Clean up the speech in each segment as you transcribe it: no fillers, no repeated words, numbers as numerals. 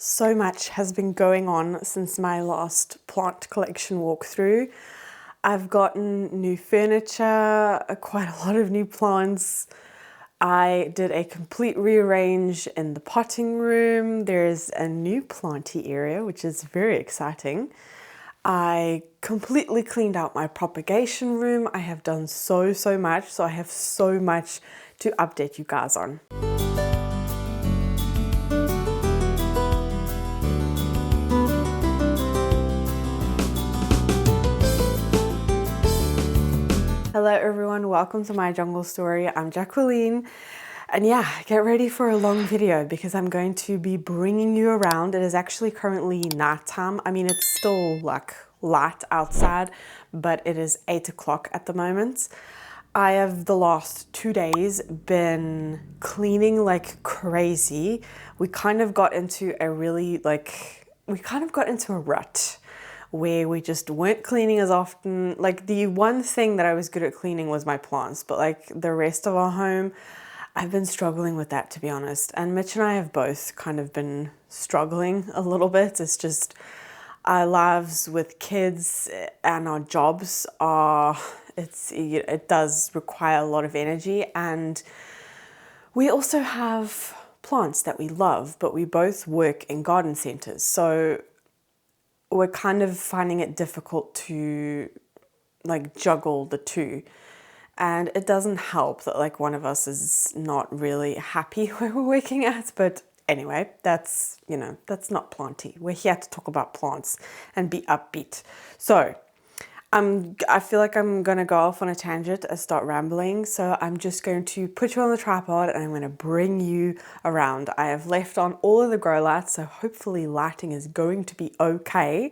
So much has been going on since my last plant collection walkthrough. I've gotten new furniture, quite a lot of new plants. I did a complete rearrange in the potting room. There's a new planty area, which is very exciting. I completely cleaned out my propagation room. I have done so much, so I have so much to update you guys on. Hello everyone, welcome to my jungle story. I'm Jacqueline, and yeah, get ready for a long video because I'm going to be bringing you around. It is actually currently nighttime. I mean, it's still like light outside, but it is 8 o'clock at the moment. I have the last 2 days been cleaning like crazy. We kind of got into a rut where we just weren't cleaning as often. Like, the one thing that I was good at cleaning was my plants, but like the rest of our home, I've been struggling with that, to be honest. And Mitch and I have both kind of been struggling a little bit. It's just our lives with kids and our jobs it does require a lot of energy, and we also have plants that we love, but we both work in garden centers, so we're kind of finding it difficult to like juggle the two. And it doesn't help that like one of us is not really happy where we're working at. But anyway, that's not planty. We're here to talk about plants and be upbeat. So I feel like I'm gonna go off on a tangent and start rambling, so I'm just going to put you on the tripod and I'm gonna bring you around. I have left on all of the grow lights, so hopefully lighting is going to be okay.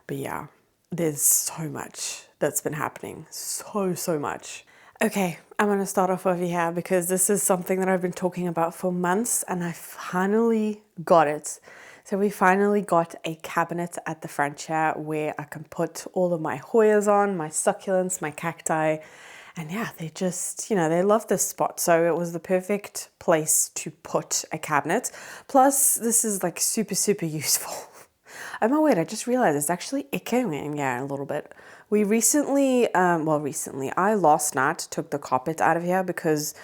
But yeah, there's so much that's been happening, so much. Okay, I'm gonna start off over here because this is something that I've been talking about for months and I finally got it. So we finally got a cabinet at the front here where I can put all of my Hoyas on, my succulents, my cacti, and yeah, they just, they love this spot. So it was the perfect place to put a cabinet. Plus, this is like super useful. Oh my word, I just realized it's actually echoing a little bit. We recently, I last night took the carpet out of here because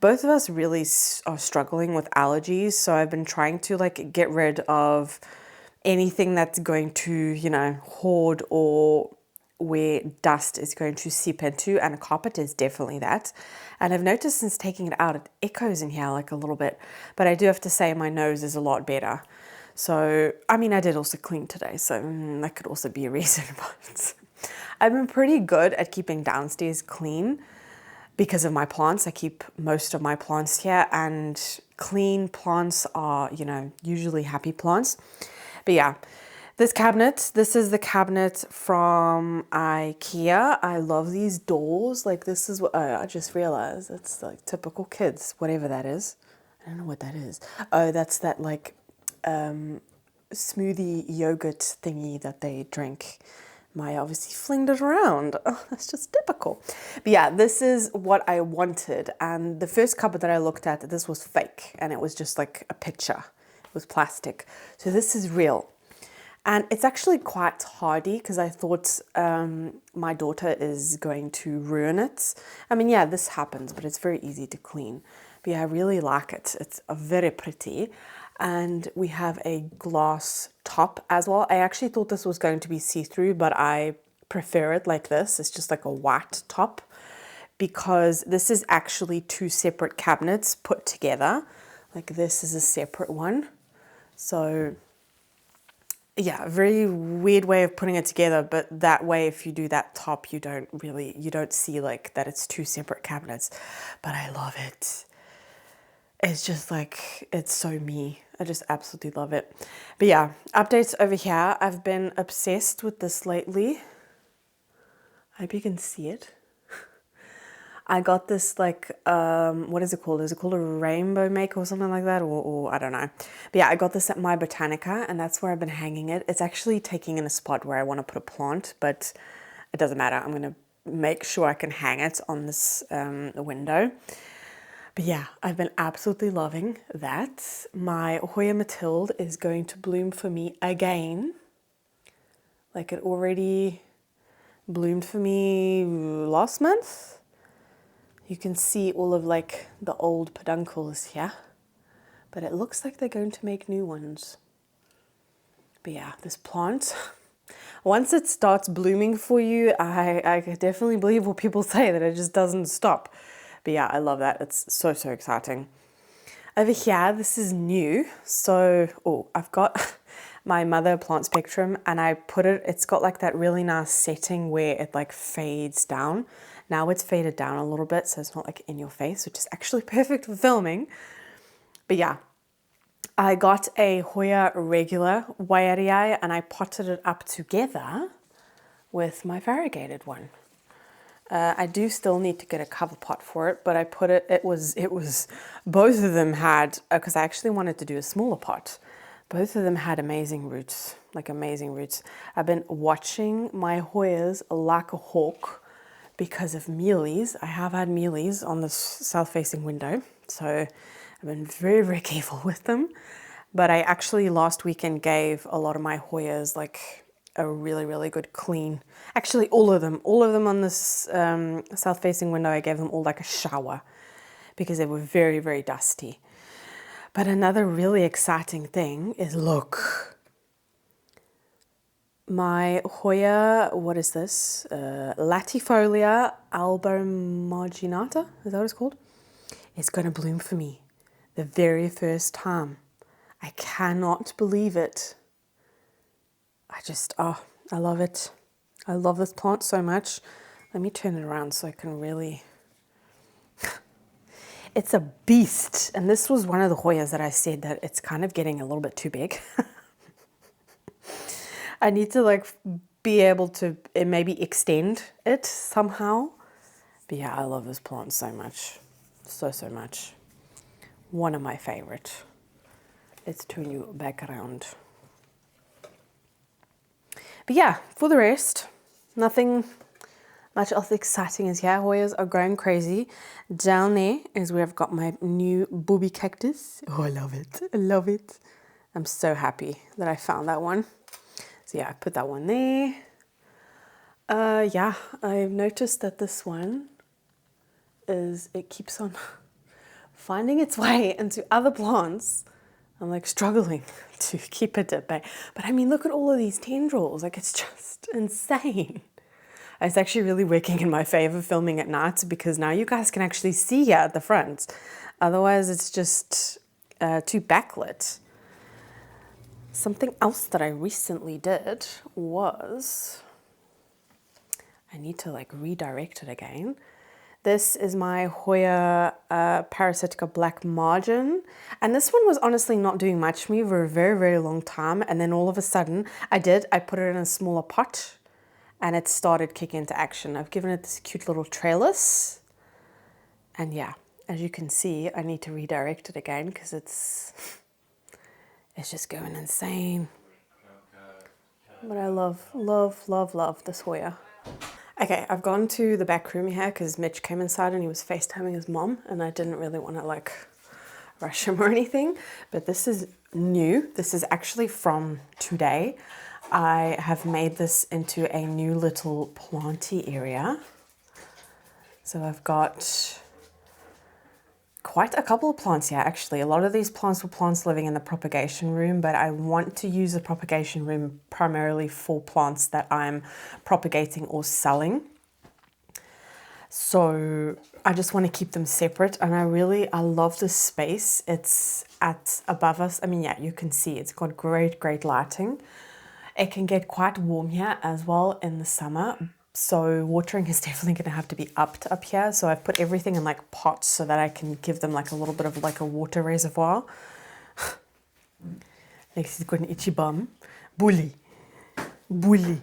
both of us really are struggling with allergies, so I've been trying to like get rid of anything that's going to, hoard or where dust is going to seep into, and a carpet is definitely that. And I've noticed since taking it out, it echoes in here like a little bit, but I do have to say my nose is a lot better. So, I mean, I did also clean today, so that could also be a reason, but I've been pretty good at keeping downstairs clean. Because of my plants, I keep most of my plants here, and clean plants are, usually happy plants. But yeah, this is the cabinet from Ikea. I love these doors. Like, this is what, I just realized it's like typical kids, whatever that is. I don't know what that is. Oh, that's that like smoothie yogurt thingy that they drink. Maya obviously flinged it around. Oh, that's just typical. But yeah, this is what I wanted. And the first cupboard that I looked at, this was fake. And it was just like a picture. It was plastic. So this is real. And it's actually quite hardy because I thought my daughter is going to ruin it. I mean, yeah, this happens, but it's very easy to clean. But yeah, I really like it. It's very pretty. And we have a glass top as well. I actually thought this was going to be see-through, but I prefer it like this. It's just like a white top because this is actually two separate cabinets put together. Like, this is a separate one. So yeah, a very weird way of putting it together, but that way if you do that top, you don't see like that it's two separate cabinets. But I love it. It's just like, it's so me. I just absolutely love it. But yeah, updates over here. I've been obsessed with this lately. I hope you can see it. I got this like, what is it called? Is it called a rainbow maker or something like that? Or I don't know. But yeah, I got this at My Botanica, and that's where I've been hanging it. It's actually taking in a spot where I want to put a plant, but it doesn't matter. I'm going to make sure I can hang it on this window. But yeah, I've been absolutely loving that. My Hoya Matilde is going to bloom for me again. Like it already bloomed for me last month. You can see all of like the old peduncles here, but it looks like they're going to make new ones. But yeah, this plant, once it starts blooming for you, I definitely believe what people say, that it just doesn't stop. But yeah, I love that. It's so, so exciting. Over here, this is new. So, I've got my mother Planspectrum and I put it, it's got like that really nice setting where it like fades down. Now it's faded down a little bit, so it's not like in your face, which is actually perfect for filming. But yeah, I got a Hoya regular Waiariai and I potted it up together with my variegated one. I do still need to get a cover pot for it, but I put it was, both of them had, because I actually wanted to do a smaller pot. Both of them had amazing roots, like amazing roots. I've been watching my Hoyas like a hawk because of mealies. I have had mealies on the south-facing window, so I've been very, very careful with them. But I actually last weekend gave a lot of my Hoyas like a really, really good clean. Actually, all of them on this south-facing window, I gave them all like a shower because they were very, very dusty. But another really exciting thing is, look, my Hoya, what is this? Latifolia albomarginata, is that what it's called? It's going to bloom for me the very first time. I cannot believe it. I love it. I love this plant so much. Let me turn it around so I can really... It's a beast. And this was one of the Hoyas that I said that it's kind of getting a little bit too big. I need to like be able to maybe extend it somehow. But yeah, I love this plant so much. So, so much. One of my favorite. Let's turn you back around. But yeah, for the rest, nothing much else exciting as here. Hoyas are going crazy. Down there is where I've got my new booby cactus. Oh, I love it. I love it. I'm so happy that I found that one. So yeah, I put that one there. Yeah, I've noticed that this one it keeps on finding its way into other plants. I'm like struggling to keep it at bay. But I mean, look at all of these tendrils. Like, it's just insane. It's actually really working in my favor filming at night because now you guys can actually see here at the front. Otherwise, it's just too backlit. Something else that I recently did was, I need to like redirect it again. This is my Hoya Parasitica Black Margin. And this one was honestly not doing much for me for a very, very long time. And then all of a sudden I put it in a smaller pot and it started kicking into action. I've given it this cute little trellis. And yeah, as you can see, I need to redirect it again because it's just going insane. But I love, love, love, love this Hoya. Okay, I've gone to the back room here because Mitch came inside and he was FaceTiming his mom and I didn't really want to like rush him or anything. But this is new. This is actually from today. I have made this into a new little planty area. So I've got quite a couple of plants here actually. A lot of these plants were plants living in the propagation room, but I want to use the propagation room primarily for plants that I'm propagating or selling. So I just want to keep them separate and I love this space. It's at above us. I mean, yeah, you can see it's got great, great lighting. It can get quite warm here as well in the summer. So watering is definitely going to have to be upped up here. So I've put everything in like pots so that I can give them like a little bit of like a water reservoir. Lexi's got an itchy bum. Bully. Bully.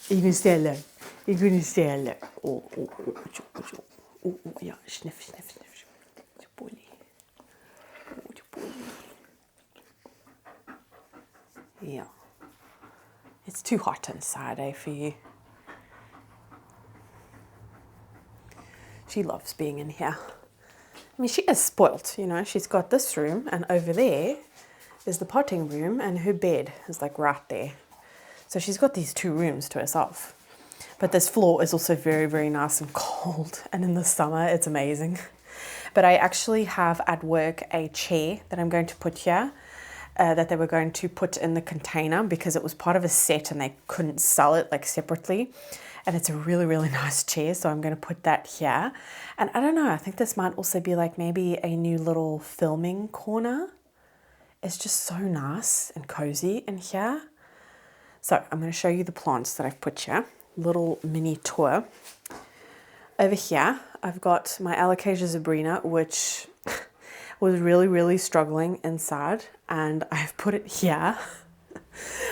You can stay alone. You're going to stay alone. Oh, yeah. Sniff, sniff, sniff. Bully. Bully. Yeah. It's too hot inside, for you? She loves being in here. I mean, she is spoilt, you know. She's got this room, and over there is the potting room, and her bed is like right there. So she's got these 2 rooms to herself. But this floor is also very, very nice and cold. And in the summer, it's amazing. But I actually have at work a chair that I'm going to put here, that they were going to put in the container because it was part of a set and they couldn't sell it like separately. And it's a really, really nice chair. So I'm going to put that here. And I don't know, I think this might also be like maybe a new little filming corner. It's just so nice and cozy in here. So I'm going to show you the plants that I've put here. Little mini tour. Over here, I've got my Alocasia zebrina, which was really, really struggling inside. And I've put it here.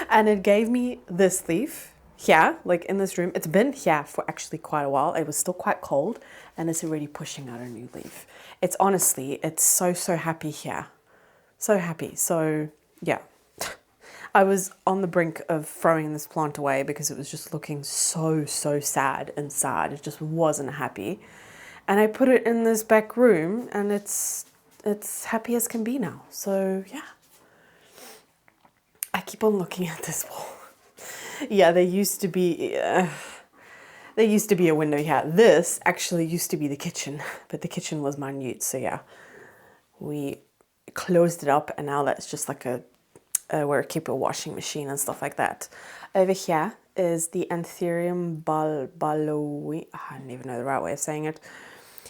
And it gave me this leaf here, like in this room. It's been here for actually quite a while. It was still quite cold. And it's already pushing out a new leaf. It's honestly, it's so, so happy here. So happy. So, yeah. I was on the brink of throwing this plant away because it was just looking so, so sad inside. It just wasn't happy. And I put it in this back room and it's happy as can be now. So yeah, I keep on looking at this wall. Yeah, there used to be a window here. This actually used to be the kitchen, but the kitchen was minute. So yeah, we closed it up and now that's just like where I keep a washing machine and stuff like that. Over here is the Anthurium balbaloi. I don't even know the right way of saying it.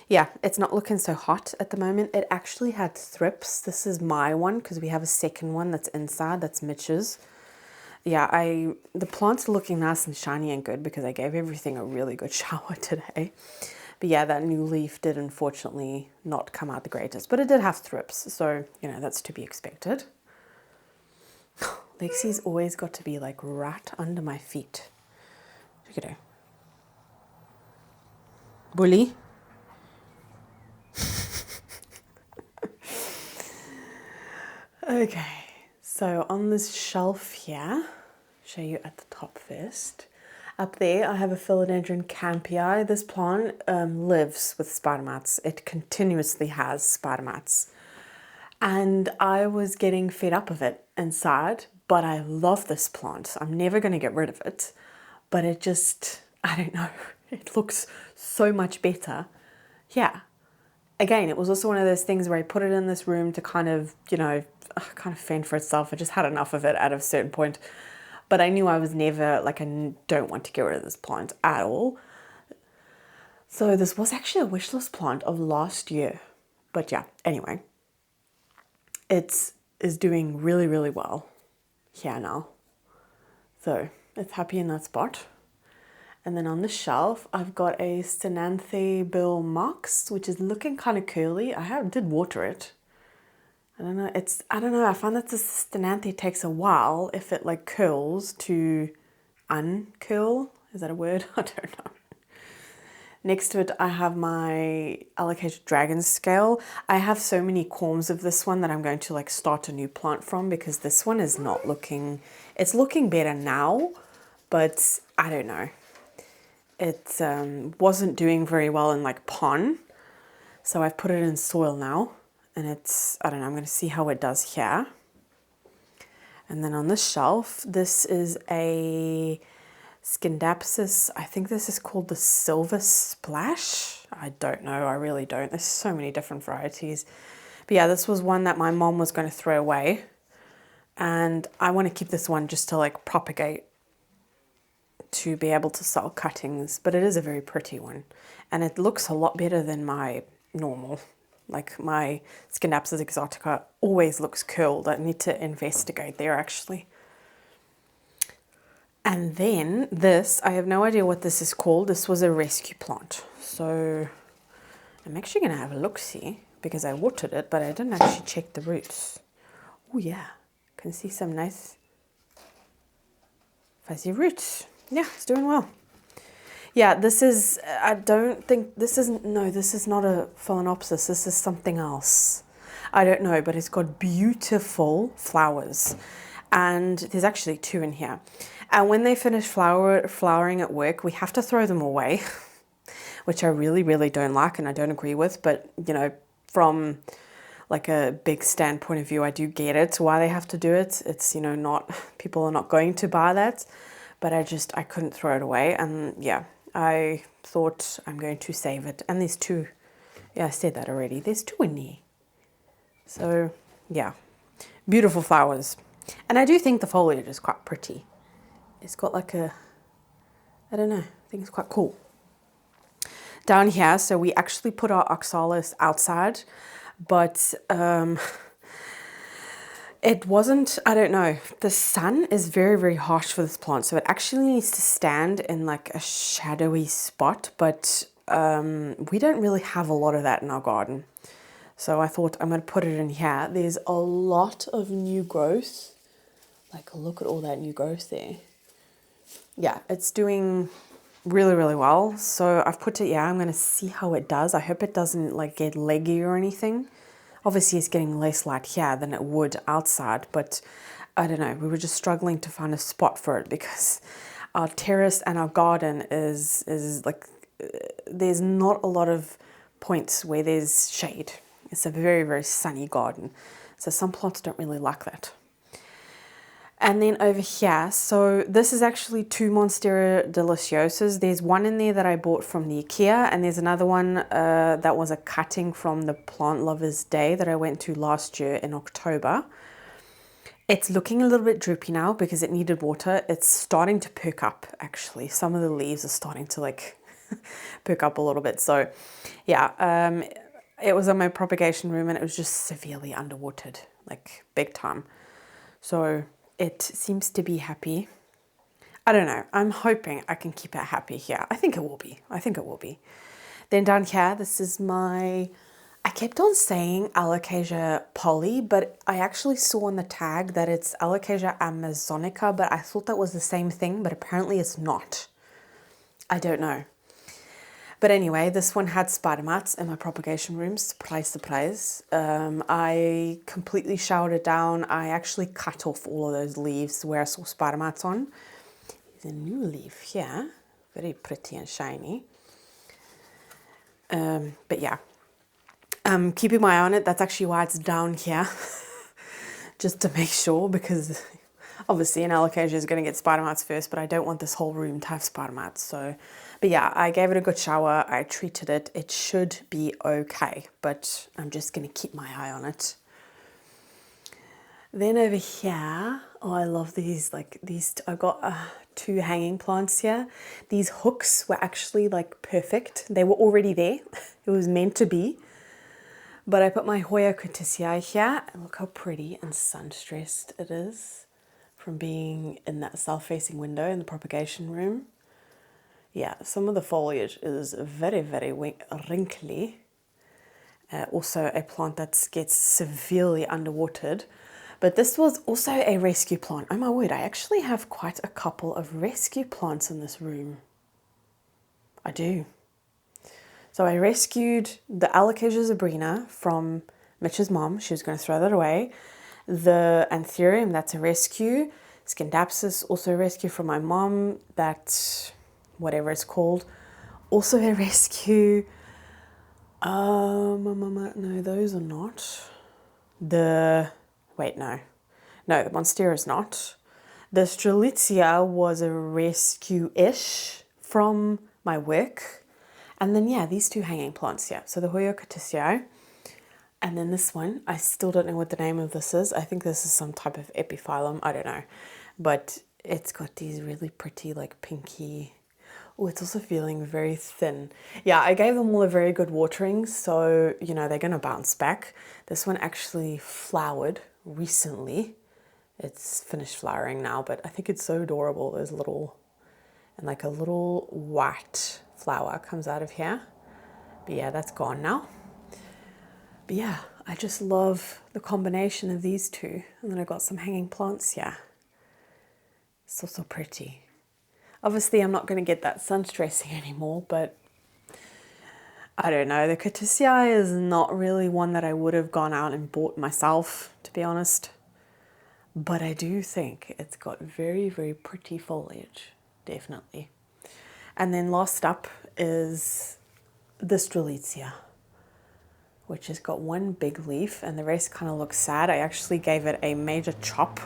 Yeah, it's not looking so hot at the moment. It actually had thrips. This is my one because we have a second one that's inside. That's Mitch's. Yeah, the plants are looking nice and shiny and good because I gave everything a really good shower today. But yeah, that new leaf did unfortunately not come out the greatest, but it did have thrips. So, you know, that's to be expected. Lexi's always got to be like right under my feet. Look at her. Bully. Okay, so on this shelf here, show you at the top first. Up there I have a Philodendron campii. This plant lives with spider mites. It continuously has spider mites. And I was getting fed up of it inside, but I love this plant. I'm never going to get rid of it, but it just, I don't know, it looks so much better. Yeah. Again, it was also one of those things where I put it in this room to kind of, you know, kind of fend for itself. I just had enough of it at a certain point, but I knew I was never, like, I don't want to get rid of this plant at all. So this was actually a wish list plant of last year, but yeah, anyway. It is doing really, really well here now. So it's happy in that spot. And then on the shelf, I've got a Sthenanthe Bill Mox, which is looking kind of curly. Did water it. I don't know. I find that the Sthenanthe takes a while if it like curls to uncurl. Is that a word? I don't know. Next to it, I have my Alocasia Dragon Scale. I have so many corms of this one that I'm going to like start a new plant from because this one is not looking, it's looking better now, but I don't know. It wasn't doing very well in like pon. So I've put it in soil now and I don't know, I'm going to see how it does here. And then on the shelf, this is a Scindapsus, I think this is called the Silver Splash. I don't know, I really don't. There's so many different varieties. But yeah, this was one that my mom was going to throw away. And I want to keep this one just to like propagate to be able to sell cuttings. But it is a very pretty one. And it looks a lot better than my normal. Like my Scindapsus exotica always looks curled. I need to investigate there actually. And then this, I have no idea what this is called. This was a rescue plant. So I'm actually going to have a look-see because I watered it, but I didn't actually check the roots. Oh yeah, can see some nice fuzzy roots. Yeah, it's doing well. Yeah, this is, I don't think, this is not a Phalaenopsis. This is something else. I don't know, but it's got beautiful flowers. And there's actually 2 in here. And when they finish flowering at work, we have to throw them away, which I really, really don't like and I don't agree with. But, you know, from like a big standpoint of view, I do get it, why they have to do it. It's, you know, not, people are not going to buy that, but I couldn't throw it away. And yeah, I thought I'm going to save it. And there's two, yeah, I said that already. There's two in there. So yeah, beautiful flowers. And I do think the foliage is quite pretty. It's got like a, I don't know, I think it's quite cool. Down here, so we actually put our oxalis outside, but it wasn't, I don't know, the sun is very, very harsh for this plant, so it actually needs to stand in like a shadowy spot, but we don't really have a lot of that in our garden. So I thought I'm going to put it in here. There's a lot of new growth. Like, look at all that new growth there. Yeah, it's doing really, really well. So I've put it, yeah, I'm going to see how it does. I hope it doesn't like get leggy or anything. Obviously it's getting less light here than it would outside, but I don't know, we were just struggling to find a spot for it because our terrace and our garden is like, there's not a lot of points where there's shade. It's a very, very sunny garden. So some plants don't really like that. And then over here, so this is actually two Monstera deliciosas. There's one in there that I bought from the Ikea, and there's another one that was a cutting from the Plant Lovers Day that I went to last year in October. It's looking a little bit droopy now because it needed water. It's starting to perk up, actually. Some of the leaves are starting to like perk up a little bit. So yeah, it was on my propagation room and it was just severely underwatered, like big time. So it seems to be happy. I don't know. I'm hoping I can keep it happy here. I think it will be. I think it will be. Then down here, this is my, I kept on saying Alocasia poly, but I actually saw on the tag that it's Alocasia amazonica, but I thought that was the same thing, but apparently it's not. I don't know. But anyway, this one had spider mites in my propagation room. Surprise, surprise. I completely showered it down. I actually cut off all of those leaves where I saw spider mites on. There's a new leaf here. Very pretty and shiny. But yeah, I'm keeping my eye on it. That's actually why it's down here. Just to make sure, because obviously an alocasia is going to get spider mites first, but I don't want this whole room to have spider mites. So, but yeah, I gave it a good shower. I treated it. It should be okay, but I'm just going to keep my eye on it. Then over here, oh, I love these, like these, I've got two hanging plants here. These hooks were actually like perfect. They were already there. It was meant to be. But I put my Hoya Courtesii here, and look how pretty and sun-stressed it is from being in that south-facing window in the propagation room. Yeah, some of the foliage is very, very wrinkly. Also a plant that gets severely underwatered. But this was also a rescue plant. Oh my word, I actually have quite a couple of rescue plants in this room. I do. So I rescued the Alocasia zebrina from Mitch's mom. She was going to throw that away. The Anthurium, that's a rescue. Scindapsus, also a rescue from my mom. That, whatever it's called, also a rescue. No, those are not. Wait, no, the Monstera is not. The Strelitzia was a rescue-ish from my work. And then, yeah, these two hanging plants, yeah. So the Hoya Courtesii, and then this one, I still don't know what the name of this is. I think this is some type of epiphyllum, I don't know. But it's got these really pretty, like, pinky. Oh, it's also feeling very thin. Yeah, I gave them all a very good watering, so, you know, they're going to bounce back. This one actually flowered recently. It's finished flowering now, but I think it's so adorable. There's little, and like a little white flower comes out of here. But yeah, that's gone now. But yeah, I just love the combination of these two. And then I got some hanging plants here. So pretty. Obviously, I'm not going to get that sun stressing anymore, but I don't know. The Courtesii is not really one that I would have gone out and bought myself, to be honest. But I do think it's got very, very pretty foliage, definitely. And then last up is the Strelitzia. which has got one big leaf and the rest kind of looks sad. I actually gave it a major chop.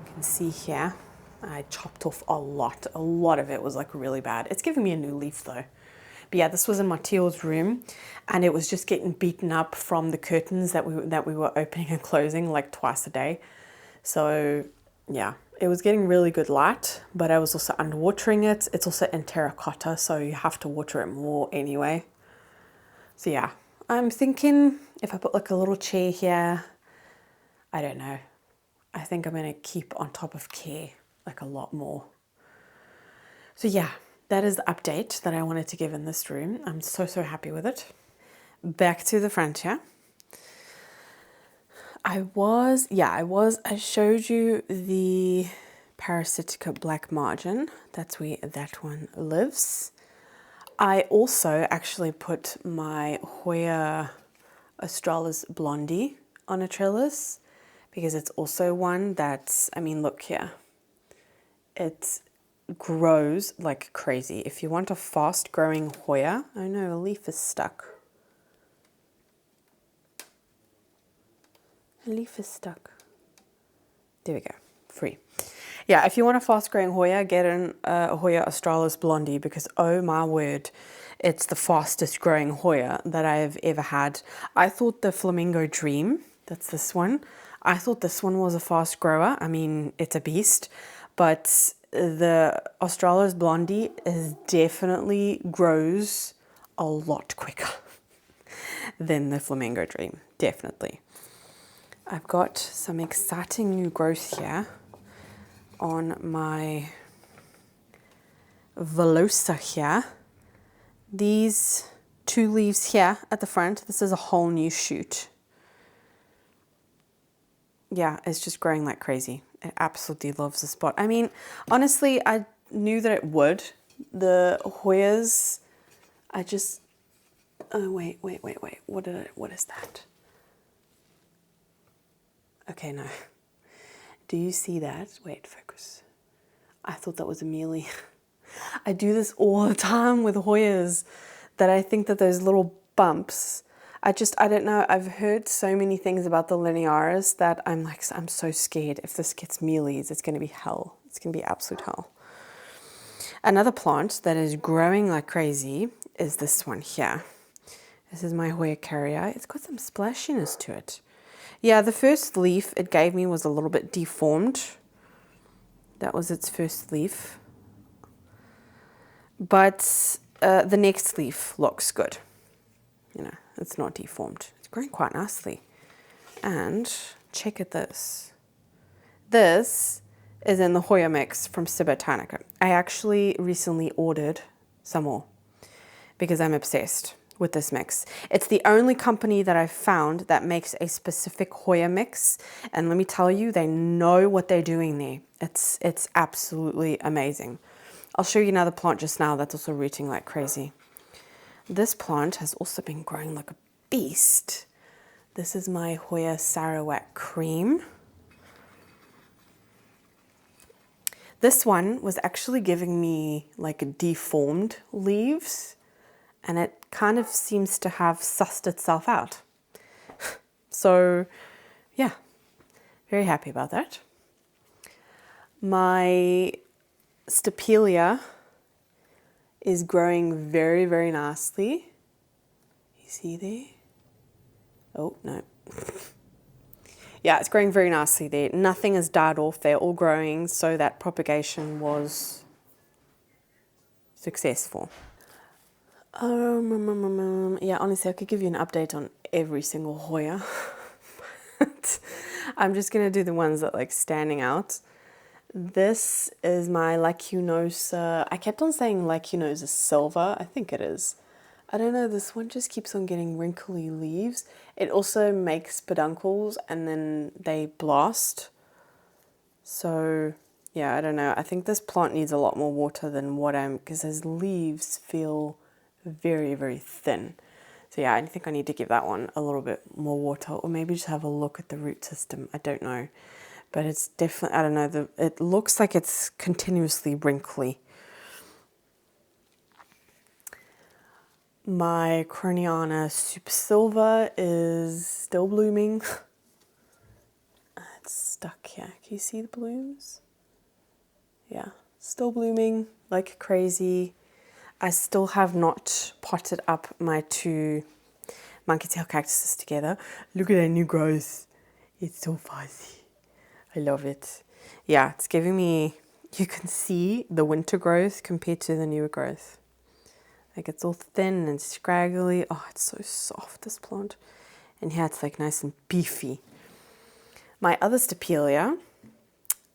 You can see here, I chopped off a lot. A lot of it was like really bad. It's giving me a new leaf though. But yeah, this was in Matteo's room and it was just getting beaten up from the curtains that we were opening and closing like twice a day. So yeah, it was getting really good light, but I was also underwatering it. It's also in terracotta, so you have to water it more anyway. So yeah, I'm thinking if I put like a little chair here, I don't know. I think I'm gonna keep on top of care like a lot more. So yeah, that is the update that I wanted to give in this room. I'm so happy with it. Back to the front here. I showed you the Parasitica black margin. That's where that one lives. I also actually put my Hoya Australis Blondie on a trellis because it's also one that's, I mean, look here. It grows like crazy. If you want a fast growing Hoya, oh no, a leaf is stuck. A leaf is stuck. There we go, free. Yeah, if you want a fast growing Hoya, get in a Hoya Australis Blondie because oh my word, it's the fastest growing Hoya that I have ever had. I thought the Flamingo Dream, that's this one, I thought this one was a fast grower. I mean, it's a beast, but the Australis Blondie is definitely grows a lot quicker than the Flamingo Dream, definitely. I've got some exciting new growth here on my Velosa here. These two leaves here at the front, this is a whole new shoot. Yeah, it's just growing like crazy. It absolutely loves the spot. I mean, honestly, I knew that it would. The Hoyas, I just, oh wait, what is that? Okay, no. Do you see that? Wait, focus. I thought that was a mealy. I do this all the time with Hoyas, that I think that those little bumps, I don't know. I've heard so many things about the linearis that I'm like, I'm so scared. If this gets mealies, it's going to be hell. It's going to be absolute hell. Another plant that is growing like crazy is this one here. This is my Hoya carrier. It's got some splashiness to it. Yeah, the first leaf it gave me was a little bit deformed. That was its first leaf. But the next leaf looks good. You know, it's not deformed. It's growing quite nicely. And check at this. This is in the Hoya mix from Cibotanica. I actually recently ordered some more because I'm obsessed with this mix. It's the only company that I've found that makes a specific Hoya mix. And let me tell you, they know what they're doing there. It's absolutely amazing. I'll show you another plant just now that's also rooting like crazy. This plant has also been growing like a beast. This is my Hoya Sarawak Cream. This one was actually giving me like deformed leaves, and it kind of seems to have sussed itself out. So yeah, very happy about that. My Stapelia is growing very nicely. You see there? Oh, no. Yeah, it's growing very nicely there. Nothing has died off. They're all growing, so that propagation was successful. Yeah, honestly, I could give you an update on every single Hoya. But I'm just going to do the ones that like standing out. This is my Lacunosa. I kept on saying Lacunosa Silva. I think it is. I don't know, this one just keeps on getting wrinkly leaves. It also makes peduncles and then they blast. So yeah, I don't know. I think this plant needs a lot more water than because his leaves feel very thin. So yeah, I think I need to give that one a little bit more water, or maybe just have a look at the root system. I don't know. But it's definitely, I don't know, it looks like it's continuously wrinkly. My Croniana Super Silver is still blooming. It's stuck here. Can you see the blooms? Yeah, still blooming like crazy. I still have not potted up my 2 monkey tail cactuses together. Look at that new growth. It's so fuzzy. I love it. Yeah, it's giving me, you can see the winter growth compared to the newer growth. Like it's all thin and scraggly. Oh, it's so soft, this plant. And here it's like nice and beefy. My other Stapelia,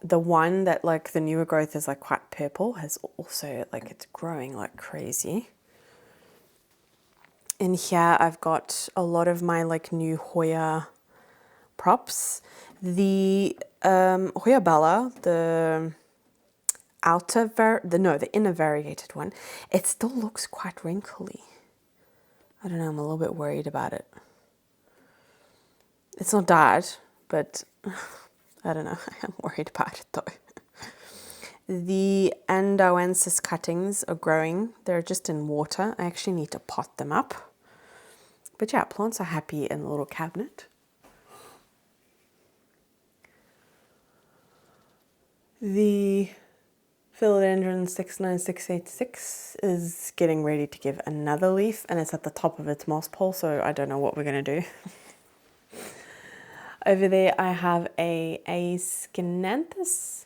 the one that like the newer growth is like quite purple, has also like it's growing like crazy. In here I've got a lot of my like new Hoya props. The Hoya Bella, the the inner variegated one, it still looks quite wrinkly. I don't know, I'm a little bit worried about it. It's not died, but I don't know, I'm worried about it though. The Andoensis cuttings are growing. They're just in water. I actually need to pot them up. But yeah, plants are happy in the little cabinet. The Philodendron 69686 is getting ready to give another leaf, and it's at the top of its moss pole, so I don't know what we're going to do. Over there I have a Schinanthus.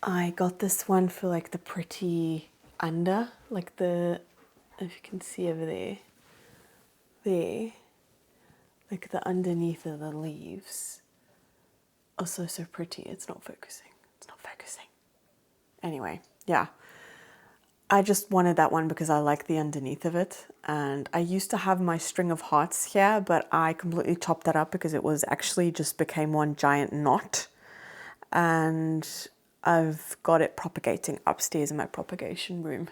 I got this one for like the pretty under, like the, if you can see over there, like the underneath of the leaves are so pretty. It's not focusing. Anyway, yeah, I just wanted that one because I like the underneath of it. And I used to have my string of hearts here, but I completely chopped that up because it was actually just became one giant knot. And I've got it propagating upstairs in my propagation room.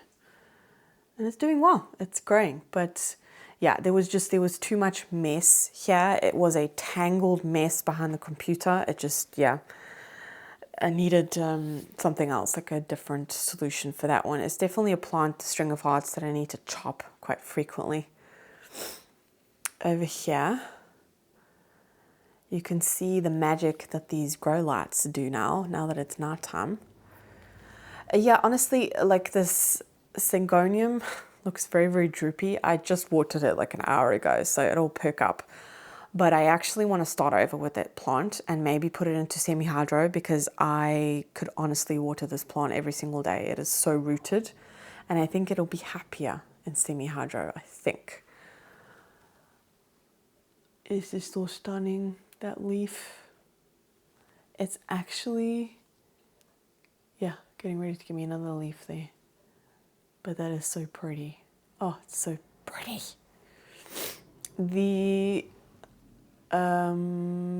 And it's doing well. It's growing. But yeah, there was too much mess here. It was a tangled mess behind the computer. It just, yeah. I needed something else, like a different solution for that one. It's definitely a plant, string of hearts, that I need to chop quite frequently. Over here, you can see the magic that these grow lights do now that it's nighttime. Yeah, honestly, like this Syngonium looks very droopy. I just watered it like an hour ago, so it'll perk up. But I actually want to start over with that plant and maybe put it into semi-hydro, because I could honestly water this plant every single day. It is so rooted, and I think it'll be happier in semi-hydro, I think. Is this still stunning, that leaf? It's actually, yeah, getting ready to give me another leaf there. But that is so pretty. Oh, it's so pretty. The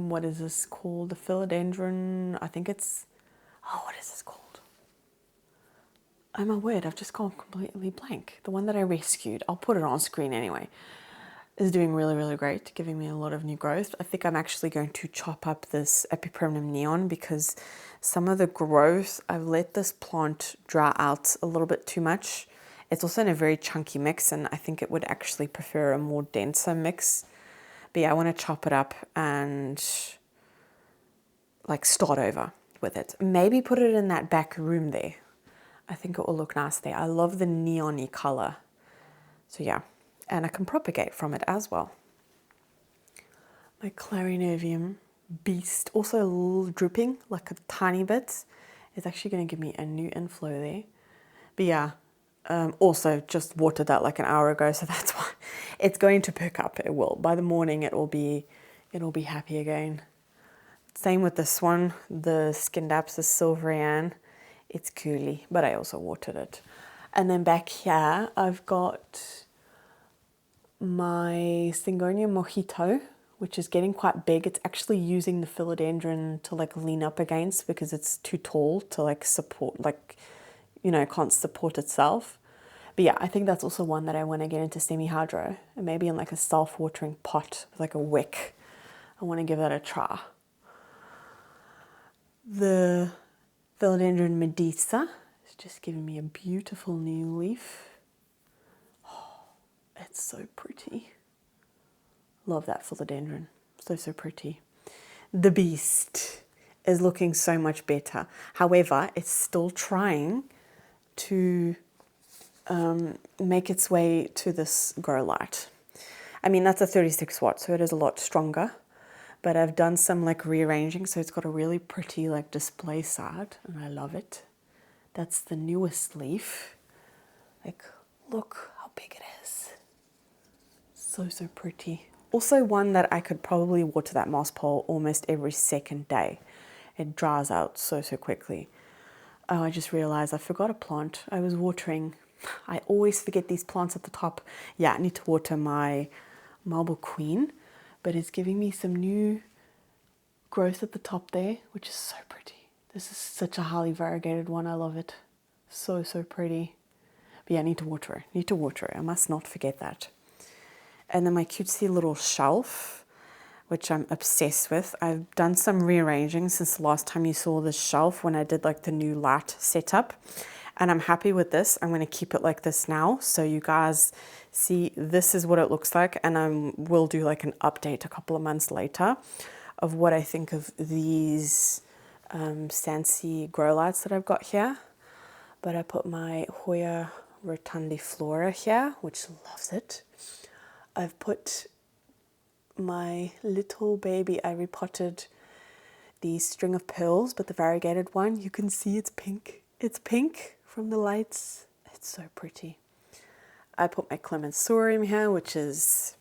what is this called? The philodendron, I think it's, oh, what is this called? Oh my word, I've just gone completely blank. The one that I rescued, I'll put it on screen anyway, is doing really great, giving me a lot of new growth. I think I'm actually going to chop up this Epipremnum neon, because some of the growth, I've let this plant dry out a little bit too much. It's also in a very chunky mix, and I think it would actually prefer a more denser mix. But yeah, I want to chop it up and like start over with it. Maybe put it in that back room there. I think it will look nice there. I love the neon-y color. So yeah, and I can propagate from it as well. My Clarinervium beast, also a little drooping, like a tiny bit. It's actually going to give me a new inflow there. But yeah, also just watered that like an hour ago, so that's why it's going to perk up. It will. By the morning, it'll be happy again. Same with this one, the Scindapsus silverian. It's coolie, but I also watered it. And then back here, I've got my Syngonium mojito, which is getting quite big. It's actually using the philodendron to like lean up against, because it's too tall to like support, like, you know, can't support itself. But yeah, I think that's also one that I want to get into semi-hydro, and maybe in like a self-watering pot with like a wick. I want to give that a try. The Philodendron Medusa is just giving me a beautiful new leaf. Oh, It's so pretty. Love that philodendron. So pretty. The beast is looking so much better. However, it's still trying to make its way to this grow light. I mean, that's a 36 watt, so it is a lot stronger. But I've done some like rearranging, so it's got a really pretty like display side, and I love it. That's the newest leaf. Like, look how big it is. So pretty. Also one that I could probably water that moss pole almost every second day. It dries out so quickly. Oh, I just realized I forgot a plant. I was watering. I always forget these plants at the top. Yeah, I need to water my marble queen, but it's giving me some new growth at the top there, which is so pretty. This is such a highly variegated one. I love it. So pretty. But yeah, I need to water it. I must not forget that. And then my cutesy little shelf, which I'm obsessed with. I've done some rearranging since the last time you saw this shelf when I did like the new light setup. And I'm happy with this. I'm going to keep it like this now. So you guys see, this is what it looks like. And I will do like an update a couple of months later of what I think of these SANSI grow lights that I've got here. But I put my Hoya rotundiflora here, which loves it. I've put my little baby, I repotted the string of pearls, but the variegated one, you can see it's pink. It's pink from the lights. It's so pretty. I put my clementsorium here, which is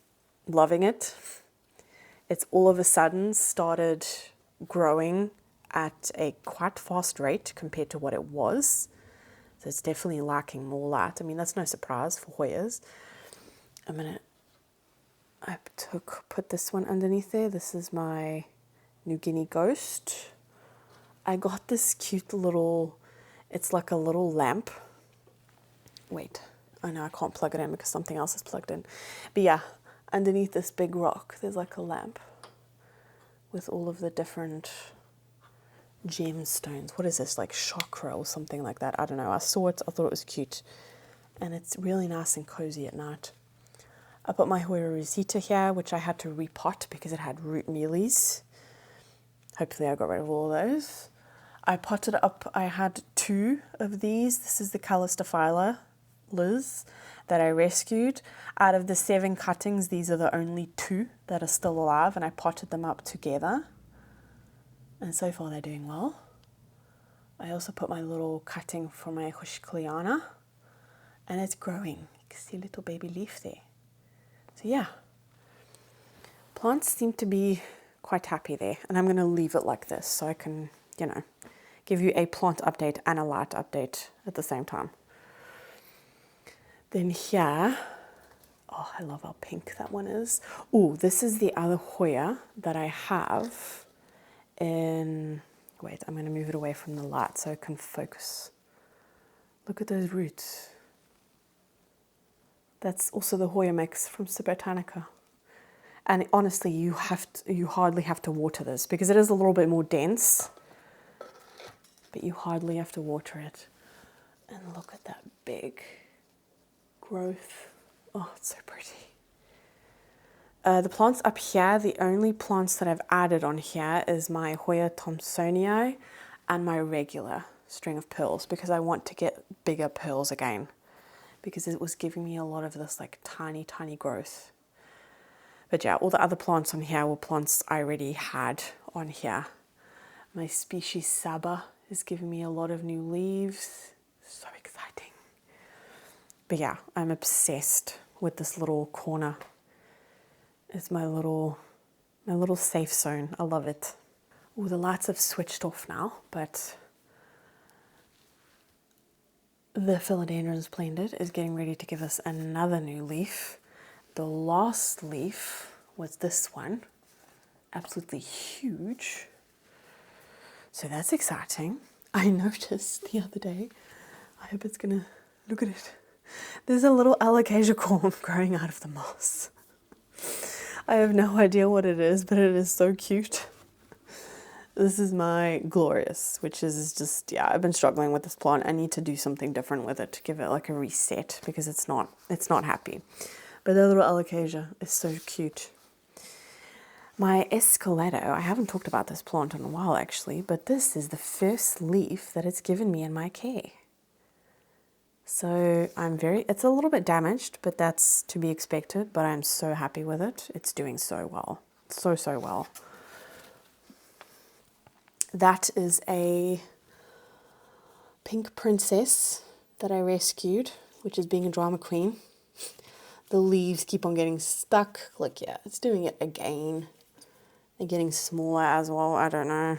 loving it. It's all of a sudden started growing at a quite fast rate compared to what it was. So it's definitely lacking more light. I mean, that's no surprise for Hoyas. I put this one underneath there. This is my New Guinea Ghost. I got this cute little, it's like a little lamp. Wait, I know I can't plug it in because something else is plugged in. But yeah, underneath this big rock, there's like a lamp with all of the different gemstones. What is this, like chakra or something like that? I don't know. I saw it, I thought it was cute. And it's really nice and cozy at night. I put my Hoya rosita here, which I had to repot because it had root mealies. Hopefully I got rid of all of those. I potted up, I had 2 of these. This is the Calistophylla Liz that I rescued. Out of the 7 cuttings, these are the only 2 that are still alive, and I potted them up together. And so far they're doing well. I also put my little cutting for my Hoshkliana, and it's growing. You can see a little baby leaf there. So yeah, plants seem to be quite happy there, and I'm going to leave it like this so I can, you know, give you a plant update and a light update at the same time. Then here, oh, I love how pink that one is. Oh, this is the other Hoya that I have in, wait, I'm going to move it away from the light so I can focus. Look at those roots. That's also the Hoya mix from Subotanica. And honestly, you hardly have to water this because it is a little bit more dense, but you hardly have to water it. And look at that big growth. Oh, it's so pretty. The plants up here, the only plants that I've added on here is my Hoya Thomsonii and my regular string of pearls because I want to get bigger pearls again, because it was giving me a lot of this like tiny growth. But yeah, all the other plants on here were plants I already had on here. My species Saba is giving me a lot of new leaves. So exciting. But yeah, I'm obsessed with this little corner. It's my little safe zone. I love it. Oh, the lights have switched off now, but the Philodendron Splendid is getting ready to give us another new leaf. The last leaf was this one, absolutely huge. So that's exciting. I noticed the other day, I hope it's gonna, look at it. There's a little Alocasia corn growing out of the moss. I have no idea what it is, but it is so cute. This is my Glorious, which is just, yeah, I've been struggling with this plant. I need to do something different with it to give it like a reset because it's not happy. But the little Alocasia is so cute. My Escalato, I haven't talked about this plant in a while actually, but this is the first leaf that it's given me in my care. So it's a little bit damaged, but that's to be expected, but I'm so happy with it. It's doing so well. So well. That is a pink princess that I rescued, which is being a drama queen. The leaves keep on getting stuck. Look, yeah, it's doing it again. They're getting smaller as well. I don't know.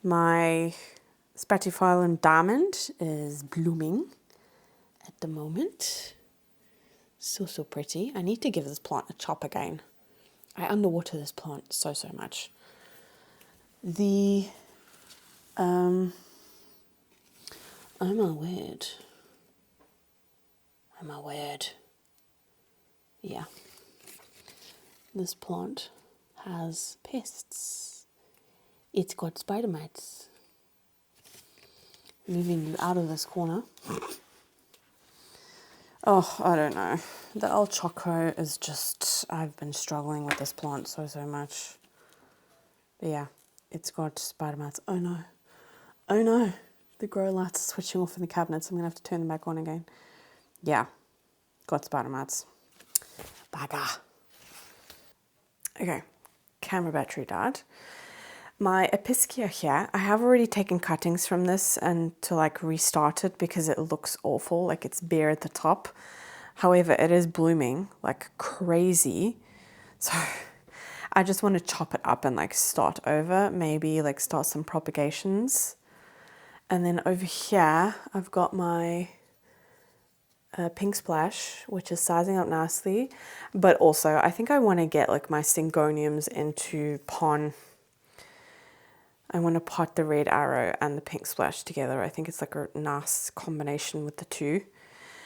My Spathiphyllum diamond is blooming at the moment. So pretty. I need to give this plant a chop again. I underwater this plant so much. Oh my word. Yeah. This plant has pests. It's got spider mites. Moving you out of this corner. Oh, I don't know. The El Choco is just, I've been struggling with this plant so much. But yeah, it's got spider mites. Oh no. Oh no. The grow lights are switching off in the cabinets. I'm going to have to turn them back on again. Yeah, got spider mites. Bugger. Okay, camera battery died. My Epischia here, I have already taken cuttings from this and to like restart it because it looks awful, like it's bare at the top. However, it is blooming like crazy. So I just want to chop it up and like start over, maybe like start some propagations. And then over here, I've got my pink splash, which is sizing up nicely. But also, I think I want to get like my syngoniums into pon. I want to pot the red arrow and the pink splash together. I think it's like a nice combination with the two.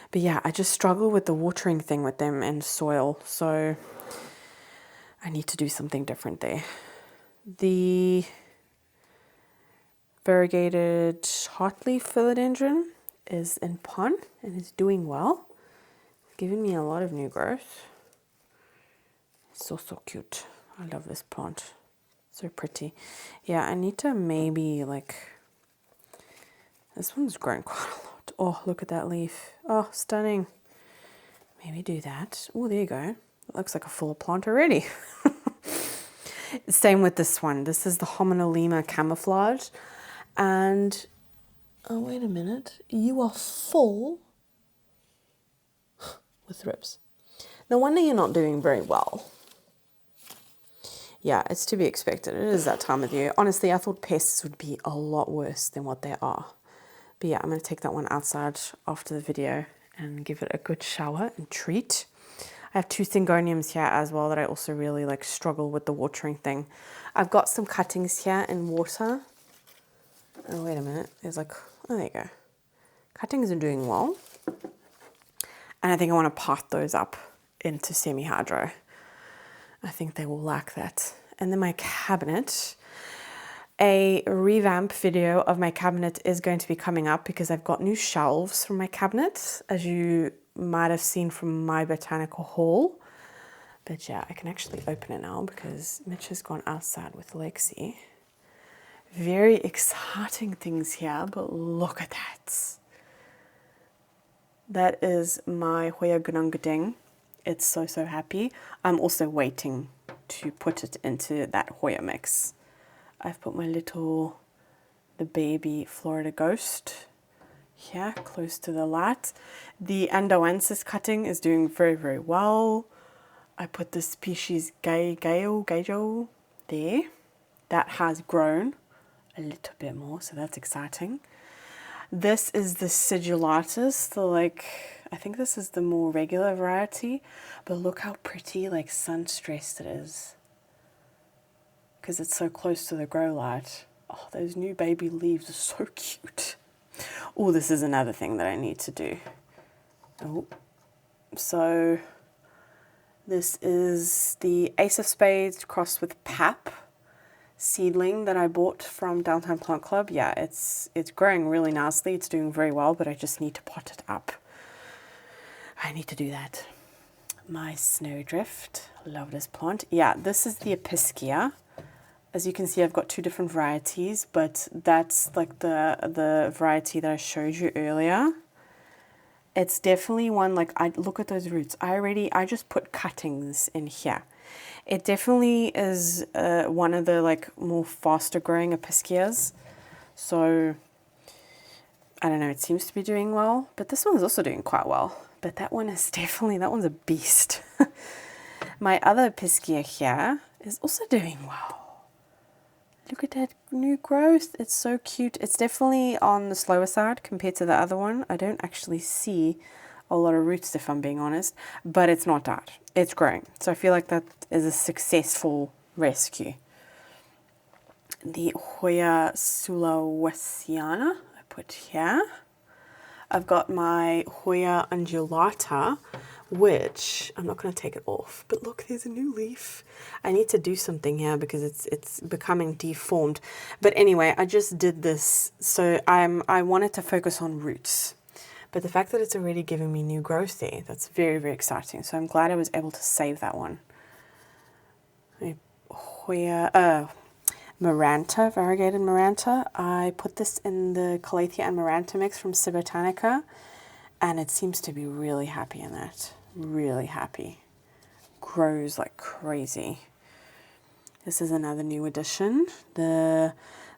But yeah, I just struggle with the watering thing with them and soil. So I need to do something different there. The variegated heartleaf philodendron is in pon and is doing well. It's giving me a lot of new growth. It's so cute. I love this plant. So pretty. Yeah, I need to maybe like, this one's growing quite a lot. Oh, look at that leaf. Oh, stunning. Maybe do that. Oh, there you go. It looks like a full plant already. Same with this one. This is the Hominolima camouflage. And, oh, wait a minute. You are full with thrips. No wonder you're not doing very well. Yeah, it's to be expected. It is that time of year. Honestly, I thought pests would be a lot worse than what they are. But yeah, I'm going to take that one outside after the video and give it a good shower and treat. I have two syngoniums here as well that I also really like struggle with the watering thing. I've got some cuttings here in water. Oh, wait a minute. There's like, oh, there you go. Cuttings are doing well. And I think I want to pot those up into semi-hydro. I think they will like that. And then my cabinet, a revamp video of my cabinet is going to be coming up because I've got new shelves for my cabinet, as you might have seen from my botanical haul. But yeah, I can actually open it now because Mitch has gone outside with Lexi. Very exciting things here, but look at that. That is my Hoya Gunungading. It's so happy. I'm also waiting to put it into that Hoya mix. I've put the baby Florida Ghost here, close to the light. The Andoensis cutting is doing very well. I put the species Gaijo there. That has grown a little bit more, so that's exciting. This is the Sigillitis, I think this is the more regular variety, but look how pretty, like sun-stressed it is. Because it's so close to the grow light. Oh, those new baby leaves are so cute. Oh, this is another thing that I need to do. Oh, so this is the Ace of Spades crossed with Pap seedling that I bought from Downtown Plant Club. Yeah, it's growing really nicely. It's doing very well, but I just need to pot it up. I need to do that. My snowdrift, love this plant. Yeah, this is the Apiscia. As you can see, I've got two different varieties, but that's like the variety that I showed you earlier. It's definitely one, like, I look at those roots. I just put cuttings in here. It definitely is one of the like more faster growing Apiscias. So I don't know, it seems to be doing well, but this one is also doing quite well. But that one is definitely, that one's a beast. My other Apiscia here is also doing well. Look at that new growth. It's so cute. It's definitely on the slower side compared to the other one. I don't actually see a lot of roots, if I'm being honest, but it's not died. It's growing. So I feel like that is a successful rescue. The Hoya sulawesiana I put here. I've got my Hoya undulata, which I'm not going to take it off, but look, there's a new leaf. I need to do something here because it's becoming deformed. But anyway, I just did this, so I wanted to focus on roots. But the fact that it's already giving me new growth there, that's very, very exciting. So I'm glad I was able to save that one. Hoya, Maranta, variegated Maranta. I put this in the Calathea and Maranta mix from Cibotanica, and it seems to be really happy in that. Really happy. Grows like crazy. This is another new addition. The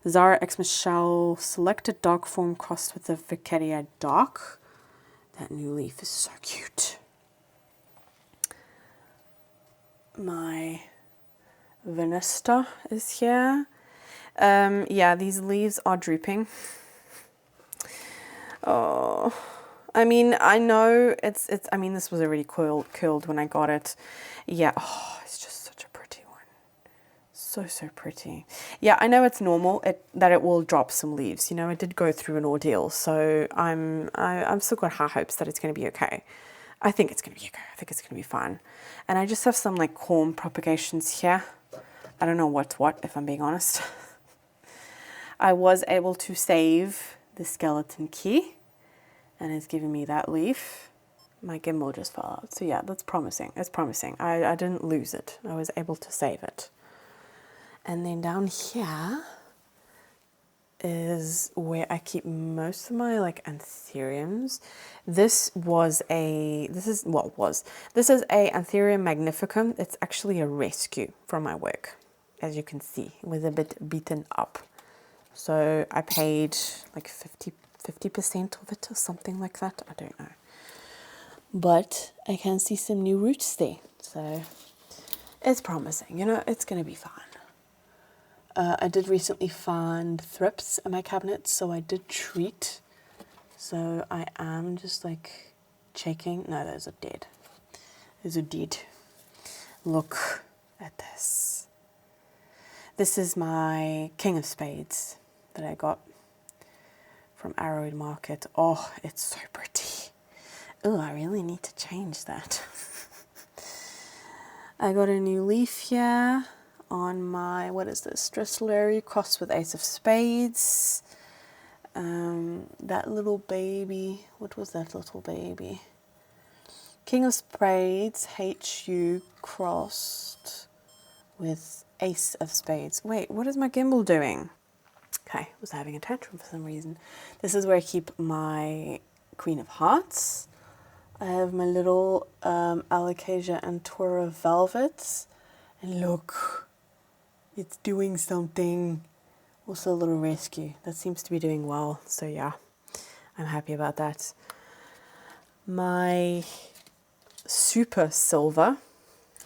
Zara X Michelle Selected Dark Form crossed with the Vicaria Dark. That new leaf is so cute. My Venesta is here. Yeah, these leaves are drooping. Oh, I mean, I know it's, I mean, this was already curled when I got it. Yeah, oh, it's just such a pretty one. So, so pretty. Yeah, I know it's normal that it will drop some leaves. You know, it did go through an ordeal, so I've still got high hopes that it's going to be okay. I think it's going to be okay. I think it's going to be fine. And I just have some like corn propagations here. I don't know what's what, if I'm being honest. I was able to save the skeleton key, and it's giving me that leaf. My gimbal just fell out. So yeah, that's promising. It's promising. I didn't lose it. I was able to save it. And then down here is where I keep most of my like anthuriums. This is a Anthurium magnificum. It's actually a rescue from my work. As you can see, it was a bit beaten up. So I paid like 50% of it or something like that. I don't know. But I can see some new roots there. So it's promising. You know, it's going to be fine. I did recently find thrips in my cabinet, so I did treat. So I am just like checking. No, those are dead. Those are dead. Look at this. This is my King of Spades that I got from Arrowwood Market. Oh, it's so pretty. Oh, I really need to change that. I got a new leaf here on my, what is this? Dressleri crossed with Ace of Spades. That little baby, what was that little baby? King of Spades, HU crossed with Ace of Spades. Wait, what is my gimbal doing? Okay, I was having a tantrum for some reason. This is where I keep my Queen of Hearts. I have my little Alocasia and Tora Velvets. And look, it's doing something. Also a little rescue. That seems to be doing well. So yeah, I'm happy about that. My super silver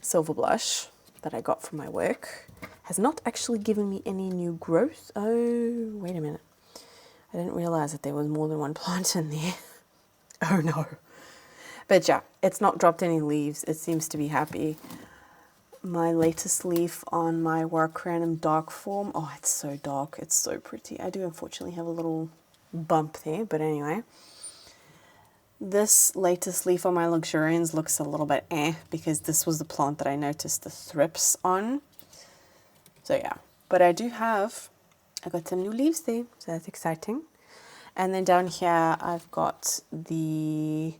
blush that I got from my work has not actually given me any new growth. Oh, wait a minute. I didn't realize that there was more than one plant in there. Oh no. But yeah, it's not dropped any leaves. It seems to be happy. My latest leaf on my work random dark form. Oh, it's so dark. It's so pretty. I do unfortunately have a little bump there, but anyway. This latest leaf on my luxurians looks a little bit because this was the plant that I noticed the thrips on. So yeah, but I got some new leaves there, so that's exciting. And then down here I've got the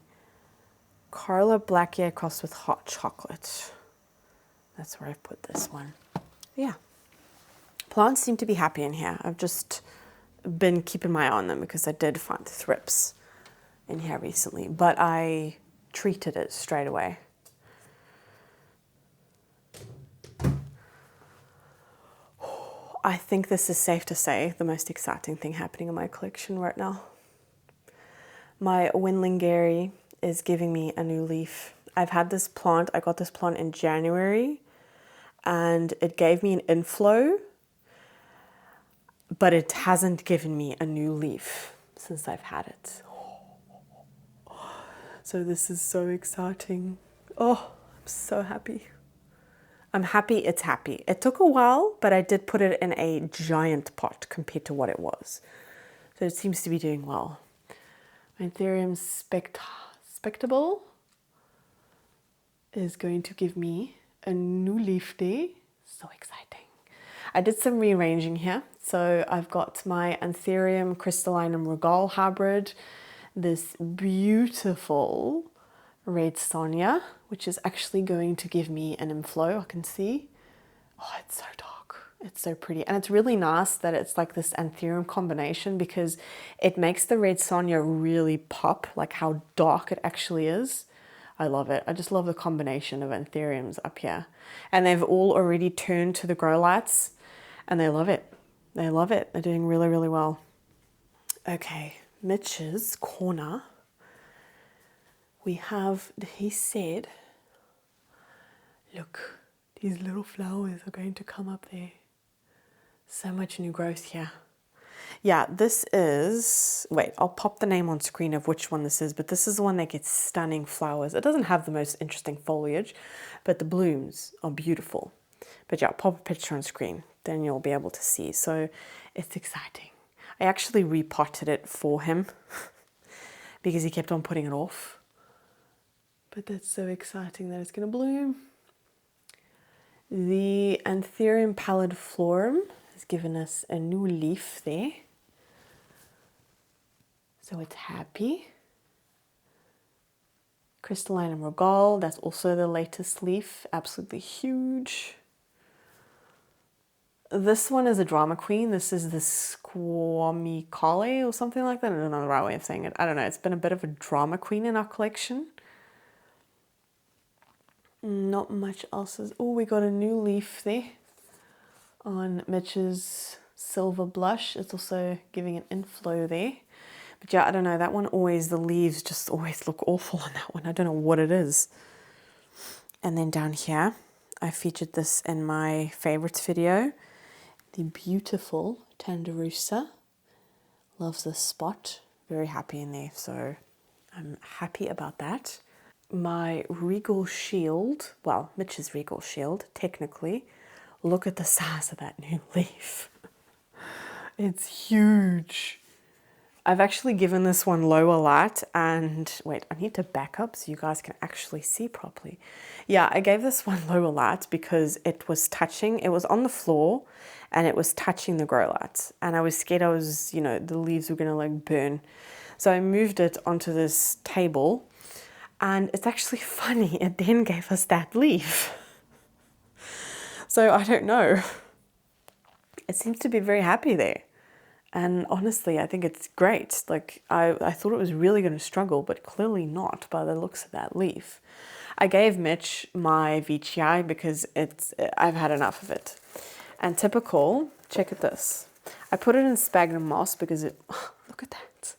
Carla Blackie crossed with hot chocolate. That's where I've put this one. Yeah. Plants seem to be happy in here. I've just been keeping my eye on them because I did find thrips in here recently, but I treated it straight away. I think this is safe to say the most exciting thing happening in my collection right now. My Winlingary is giving me a new leaf. I've had this plant, I got this plant in January, and it gave me an inflow, but it hasn't given me a new leaf since I've had it. So this is so exciting. Oh, I'm so happy. I'm happy it's happy. It took a while, but I did put it in a giant pot compared to what it was. So it seems to be doing well. Anthurium spectable is going to give me a new leaf there. So exciting. I did some rearranging here. So I've got my Anthurium crystallinum regal hybrid, this beautiful red Sonia, which is actually going to give me an inflow, I can see. Oh, it's so dark. It's so pretty. And it's really nice that it's like this Anthurium combination because it makes the red Sonia really pop, like how dark it actually is. I love it. I just love the combination of Anthuriums up here. And they've all already turned to the grow lights and they love it. They love it. They're doing really, really well. Okay, Mitch's corner. We have, he said, look, these little flowers are going to come up there. So much new growth here. Yeah, this is, wait, I'll pop the name on screen of which one this is, but this is the one that gets stunning flowers. It doesn't have the most interesting foliage, but the blooms are beautiful. But yeah, I'll pop a picture on screen, then you'll be able to see. So it's exciting. I actually repotted it for him because he kept on putting it off. But that's so exciting that it's going to bloom. The Anthurium pallidiflorum has given us a new leaf there. So it's happy. Crystallinum regal, that's also the latest leaf, absolutely huge. This one is a drama queen. This is the Squamicale or something like that. I don't know the right way of saying it. I don't know. It's been a bit of a drama queen in our collection. Not much else is... Oh, we got a new leaf there on Mitch's silver blush. It's also giving an inflow there. But yeah, I don't know. That one always, the leaves just always look awful on that one. I don't know what it is. And then down here, I featured this in my favorites video. The beautiful Tanderusa. Loves this spot. Very happy in there. So I'm happy about that. My Regal Shield, well, Mitch's Regal Shield, technically, look at the size of that new leaf. It's huge. I've actually given this one lower light and, wait, I need to back up so you guys can actually see properly. Yeah, I gave this one lower light because it was touching, it was on the floor and it was touching the grow lights. And I was scared I was, you know, the leaves were gonna like burn. So I moved it onto this table. And it's actually funny, it then gave us that leaf. So I don't know. It seems to be very happy there. And honestly, I think it's great. Like, I thought it was really going to struggle, but clearly not by the looks of that leaf. I gave Mitch my Veitchii because I've had enough of it. And typical, check at this. I put it in sphagnum moss because it, look at that.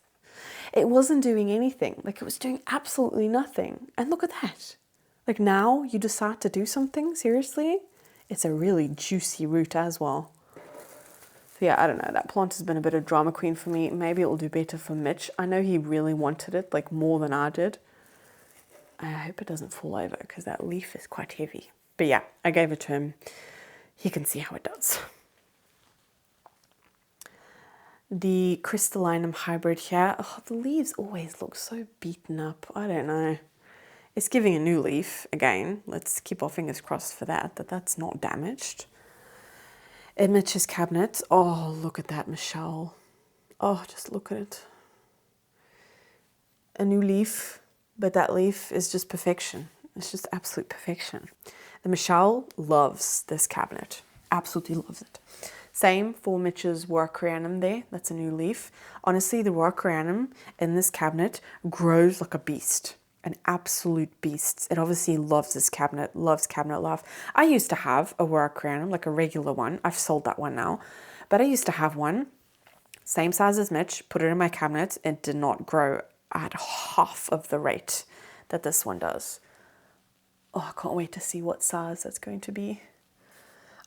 It wasn't doing anything. Like, it was doing absolutely nothing. And look at that. Like, now you decide to do something, seriously? It's a really juicy root as well. So yeah, I don't know. That plant has been a bit of drama queen for me. Maybe it will do better for Mitch. I know he really wanted it, like more than I did. I hope it doesn't fall over because that leaf is quite heavy. But yeah, I gave it to him. He can see how it does. The crystallinum hybrid here, oh, the leaves always look so beaten up. I don't know. It's giving a new leaf again. Let's keep our fingers crossed for that that's not damaged. In Mitch's cabinet, oh, look at that, Michelle. Oh, just look at it. A new leaf. But that leaf is just perfection. It's just absolute perfection. The Michelle loves this cabinet. Absolutely loves it. Same for Mitch's Workarianum there. That's a new leaf. Honestly, the Workarianum in this cabinet grows like a beast. An absolute beast. It obviously loves this cabinet, loves cabinet life. I used to have a Workarianum, like a regular one. I've sold that one now. But I used to have one, same size as Mitch, put it in my cabinet. It did not grow at half of the rate that this one does. Oh, I can't wait to see what size that's going to be.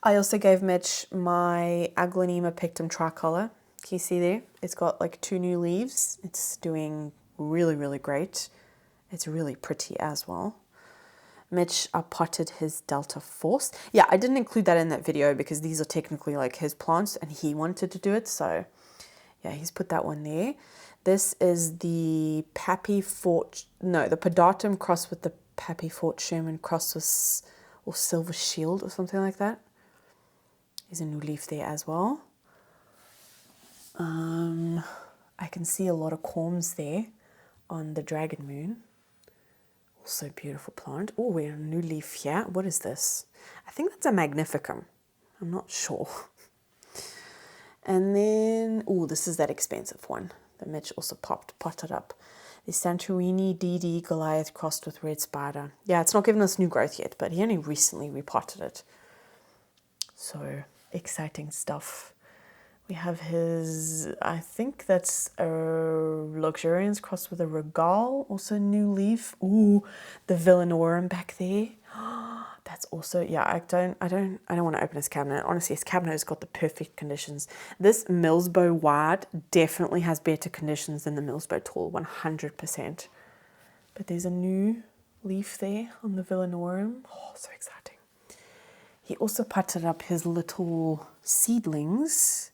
I also gave Mitch my Aglaonema pictum tricolor. Can you see there? It's got like 2 new leaves. It's doing really, really great. It's really pretty as well. Mitch potted his Delta Force. Yeah, I didn't include that in that video because these are technically like his plants and he wanted to do it. So yeah, he's put that one there. This is the Pappy Fort, no, the Podatum crossed with the Pappy Fort Sherman crossed with, or Silver Shield or something like that. There's a new leaf there as well. I can see a lot of corms there on the Dragon Moon. Also beautiful plant. Oh, we're on a new leaf here. What is this? I think that's a Magnificum. I'm not sure. And then, oh, this is that expensive one that Mitch also potted up. The Santorini DD Goliath crossed with Red Spider. Yeah, it's not given us new growth yet, but he only recently repotted it. So exciting stuff. We have his, I think that's a Luxuriance crossed with a Regal, also new leaf. Ooh, the Villanorum back there. That's also, yeah, I don't want to open his cabinet. Honestly, his cabinet has got the perfect conditions. This milsbo wide definitely has better conditions than the milsbo tall, 100%. But there's a new leaf there on the Villanorum. Oh, so exciting. He also potted up his little seedlings.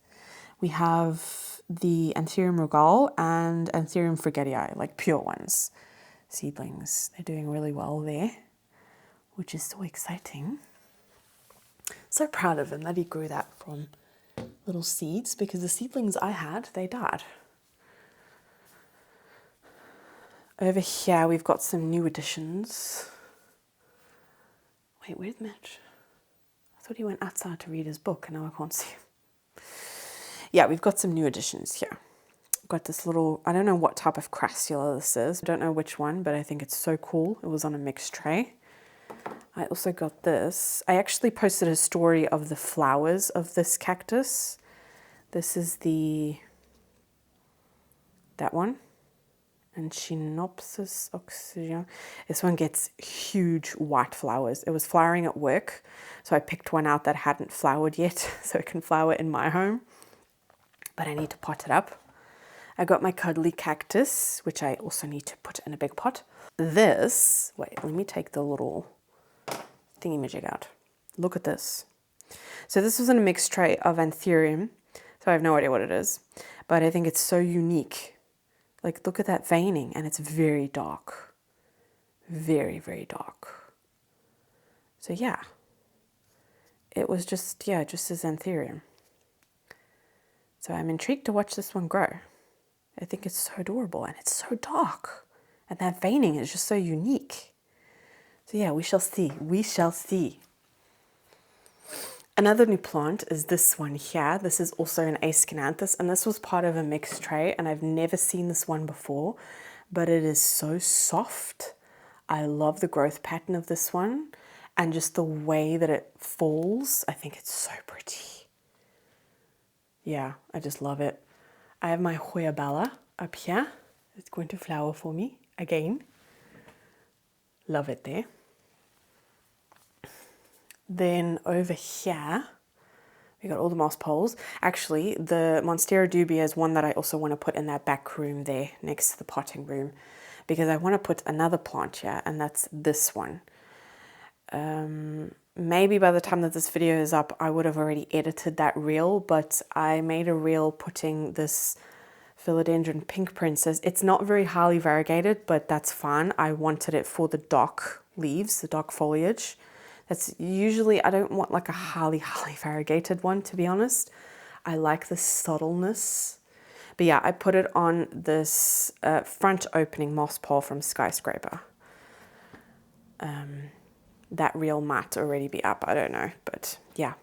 We have the Anthurium Regal and Anthurium Frigetii, like pure ones. Seedlings, they're doing really well there, which is so exciting. So proud of him that he grew that from little seeds, because the seedlings I had, they died. Over here, we've got some new additions. Wait, where's Mitch? I thought he went outside to read his book, and now I can't see him. Yeah, we've got some new additions here. Got this little, I don't know what type of crassula this is. I don't know which one, but I think it's so cool. It was on a mixed tray. I also got this. I actually posted a story of the flowers of this cactus. This is that one. And Chinopsis oxygen. This one gets huge white flowers. It was flowering at work, so I picked one out that hadn't flowered yet, so it can flower in my home. But I need to pot it up. I got my cuddly cactus, which I also need to put in a big pot. This, wait, let me take the little thingy-majig out. Look at this. So this was in a mixed tray of Anthurium, so I have no idea what it is, but I think it's so unique. Like, look at that veining, and it's very dark. Very, very dark. So yeah, it was just, yeah, just as Anthurium. So I'm intrigued to watch this one grow. I think it's so adorable, and it's so dark. And that veining is just so unique. So yeah, we shall see. We shall see. Another new plant is this one here. This is also an Aescananthus, and this was part of a mixed tray, and I've never seen this one before, but it is so soft. I love the growth pattern of this one, and just the way that it falls. I think it's so pretty. Yeah, I just love it. I have my Hoya Bella up here. It's going to flower for me again. Love it there. Then over here, we got all the moss poles. Actually, the Monstera dubia is one that I also want to put in that back room there next to the potting room, because I want to put another plant here, and that's this one. Maybe by the time that this video is up, I would have already edited that reel, but I made a reel putting this Philodendron Pink Princess. It's not very highly variegated, but that's fine. I wanted it for the dark leaves, the dark foliage. That's usually, I don't want like a highly variegated one, to be honest. I like the subtleness. But yeah, I put it on this front opening moss pole from Skyscraper. That reel might already be up, I don't know, but yeah.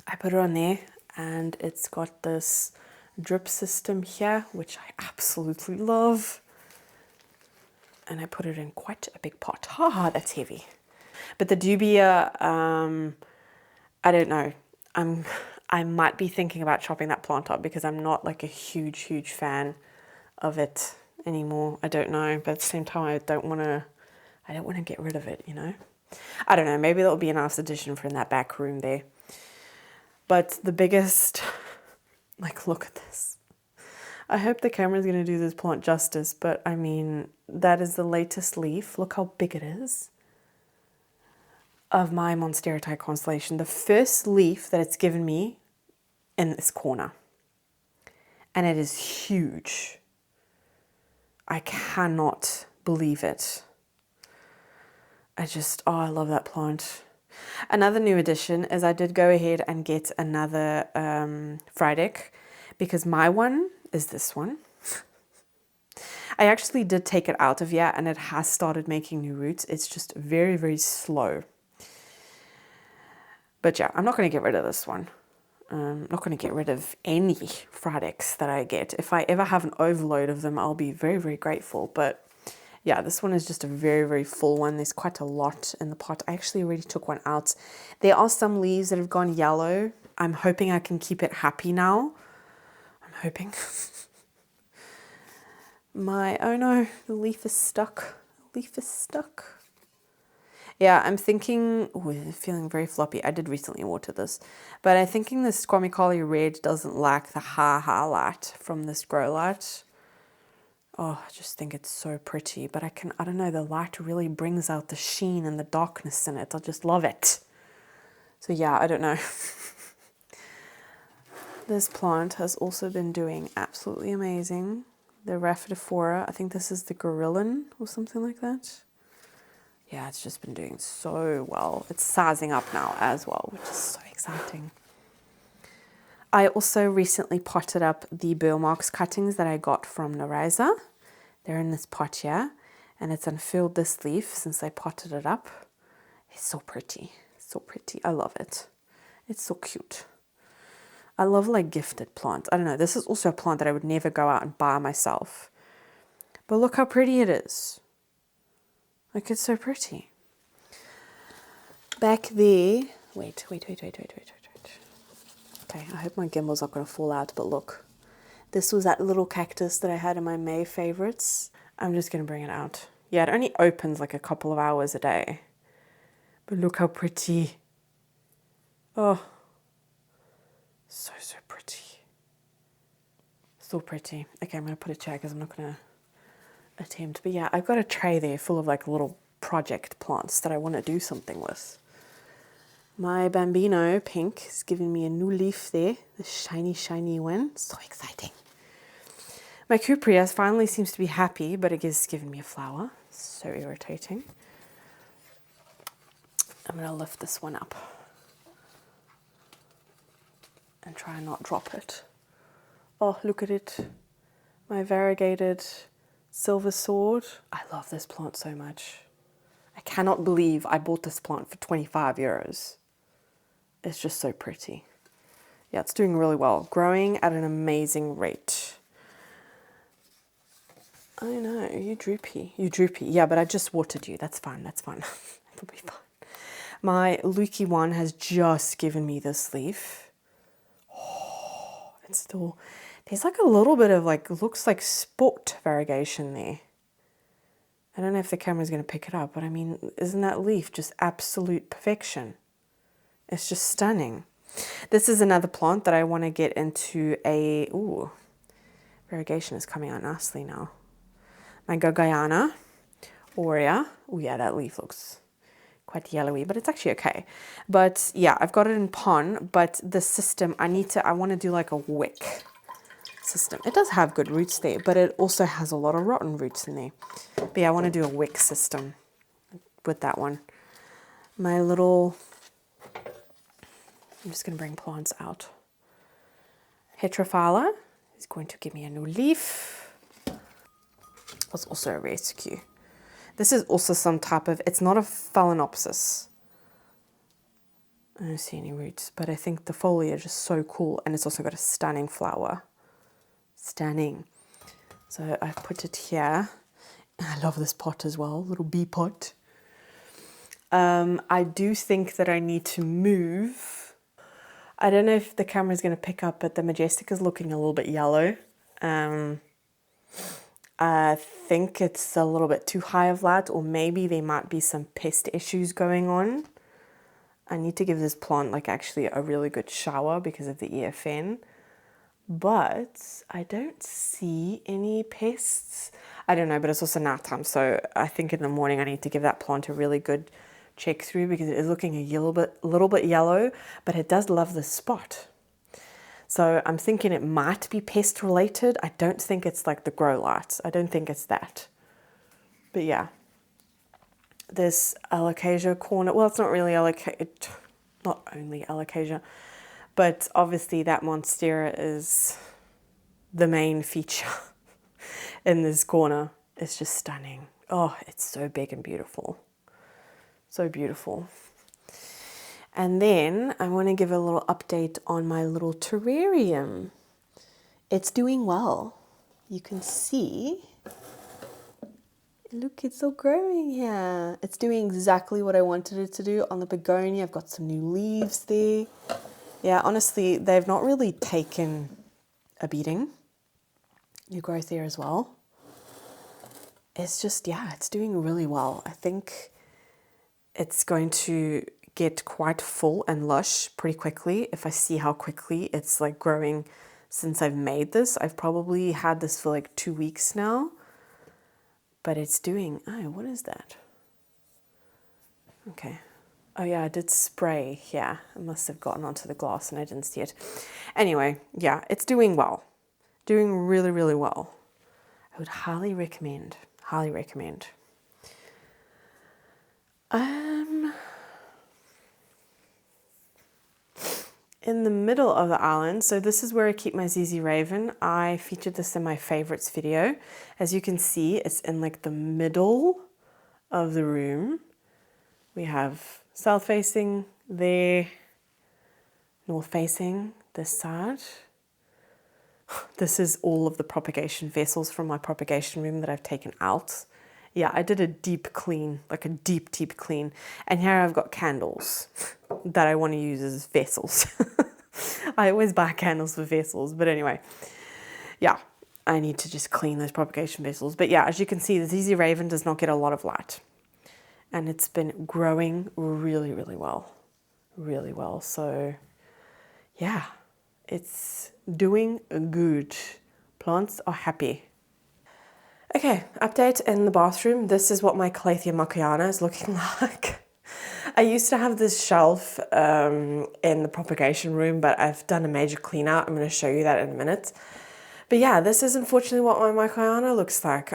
I put it on there, and it's got this drip system here, which I absolutely love. And I put it in quite a big pot. Ah, that's heavy. But the dubia, I don't know. I might be thinking about chopping that plant up because I'm not like a huge fan of it anymore. I don't know, but at the same time, I don't want to get rid of it, you know. I don't know. Maybe that'll be a nice addition for in that back room there. But the biggest, like, look at this. I hope the camera's going to do this plant justice, but I mean, that is the latest leaf. Look how big it is of my Monstera constellation. The first leaf that it's given me in this corner. And it is huge. I cannot believe it. I love that plant. Another new addition is I did go ahead and get another Friedic, because my one is this one. I actually did take it out of here and it has started making new roots. It's just very slow. But yeah, I'm not going to get rid of this one. I'm not going to get rid of any Friedics that I get. If I ever have an overload of them, I'll be very grateful. But yeah, this one is just a very full one. There's quite a lot in the pot. I actually already took one out. There are some leaves that have gone yellow. I'm hoping I can keep it happy now. I'm hoping. Oh no, the leaf is stuck. The leaf is stuck. Yeah, I'm thinking, feeling very floppy. I did recently water this, but I'm thinking this Squamicale Red doesn't like the ha light from this grow light. Oh, I just think it's so pretty, but I don't know, the light really brings out the sheen and the darkness in it. I just love it. So yeah, I don't know. This plant has also been doing absolutely amazing. The Rhaphidophora, I think this is the Gorillan or something like that. Yeah, it's just been doing so well. It's sizing up now as well, which is so exciting. I also recently potted up the Burlmarks cuttings that I got from Nareza. They're in this pot here, and it's unfurled this leaf since I potted it up. It's so pretty, so pretty. I love it. It's so cute. I love like gifted plants. I don't know, this is also a plant that I would never go out and buy myself. But look how pretty it is. Like, it's so pretty. Back there, wait. Okay, I hope my gimbal's not going to fall out, but look. This was that little cactus that I had in my May favorites. I'm just going to bring it out. Yeah, it only opens like a couple of hours a day. But look how pretty. Oh, so pretty. So pretty. Okay, I'm going to put a chair because I'm not going to attempt. But yeah, I've got a tray there full of like little project plants that I want to do something with. My Bambino pink is giving me a new leaf there. The shiny one. So exciting. My Cupria finally seems to be happy, but it is giving me a flower. So irritating. I'm going to lift this one up and try and not drop it. Oh, look at it. My variegated silver sword. I love this plant so much. I cannot believe I bought this plant for 25 euros. It's just so pretty. Yeah, it's doing really well. Growing at an amazing rate. I know, you droopy. Yeah, but I just watered you. That's fine. It'll be fine. My Lukey one has just given me this leaf. Oh, it's still... There's like a little bit of like, looks like sport variegation there. I don't know if the camera's going to pick it up, but I mean, isn't that leaf just absolute perfection? It's just stunning. This is another plant that I want to get into a... Ooh, variegation is coming out nicely now. My Gagayana Aurea. Oh yeah, that leaf looks quite yellowy, but it's actually okay. But yeah, I've got it in pon, but the system, I want to do like a wick system. It does have good roots there, but it also has a lot of rotten roots in there. But yeah, I want to do a wick system with that one. My little... I'm just going to bring plants out. Heterophylla is going to give me a new leaf. Was also a rescue. This is also some type of, it's not a phalaenopsis. I don't see any roots, but I think the foliage is so cool, and it's also got a stunning flower. Stunning. So I've put it here. I love this pot as well, little bee pot. I do think that I need to move. I don't know if the camera is going to pick up, but the Majestic is looking a little bit yellow. I think it's a little bit too high of light, or maybe there might be some pest issues going on. I need to give this plant like actually a really good shower because of the EFN. But I don't see any pests. I don't know, but it's also nighttime, so I think in the morning I need to give that plant a really good check through because it is looking a little bit yellow, but it does love this spot. So I'm thinking it might be pest related. I don't think it's like the grow lights. I don't think it's that. But yeah, this Alocasia corner, well, it's not really not only Alocasia, but obviously that Monstera is the main feature in this corner. It's just stunning. Oh, it's so big and beautiful. So beautiful. And then I want to give a little update on my little terrarium. It's doing well. You can see, look, it's all growing here. It's doing exactly what I wanted it to do on the begonia. I've got some new leaves there. Yeah, honestly, they've not really taken a beating. New growth there as well. It's just, yeah, it's doing really well. I think it's going to get quite full and lush pretty quickly if I see how quickly it's like growing since I've made this. I've probably had this for like 2 weeks now, but it's doing, oh, what is that? Okay. Oh yeah, I did spray. Yeah, it must have gotten onto the glass and I didn't see it. Anyway, yeah, it's doing well. Doing really, really well. I would highly recommend. Highly recommend. In the middle of the island, so this is where I keep my ZZ Raven. I featured this in my favorites video. As you can see, it's in like the middle of the room. We have south facing there, north facing this side. This is all of the propagation vessels from my propagation room that I've taken out. Yeah, I did a deep clean, like a deep, deep clean. And here I've got candles that I want to use as vessels. I always buy candles for vessels, but anyway. Yeah, I need to just clean those propagation vessels. But yeah, as you can see, the ZZ Raven does not get a lot of light. And it's been growing really, really well. Really well. So yeah, it's doing good. Plants are happy. Okay, update in the bathroom. This is what my Calathea macuyana is looking like. I used to have this shelf in the propagation room, but I've done a major clean out. I'm going to show you that in a minute. But yeah, this is unfortunately what my macuyana looks like.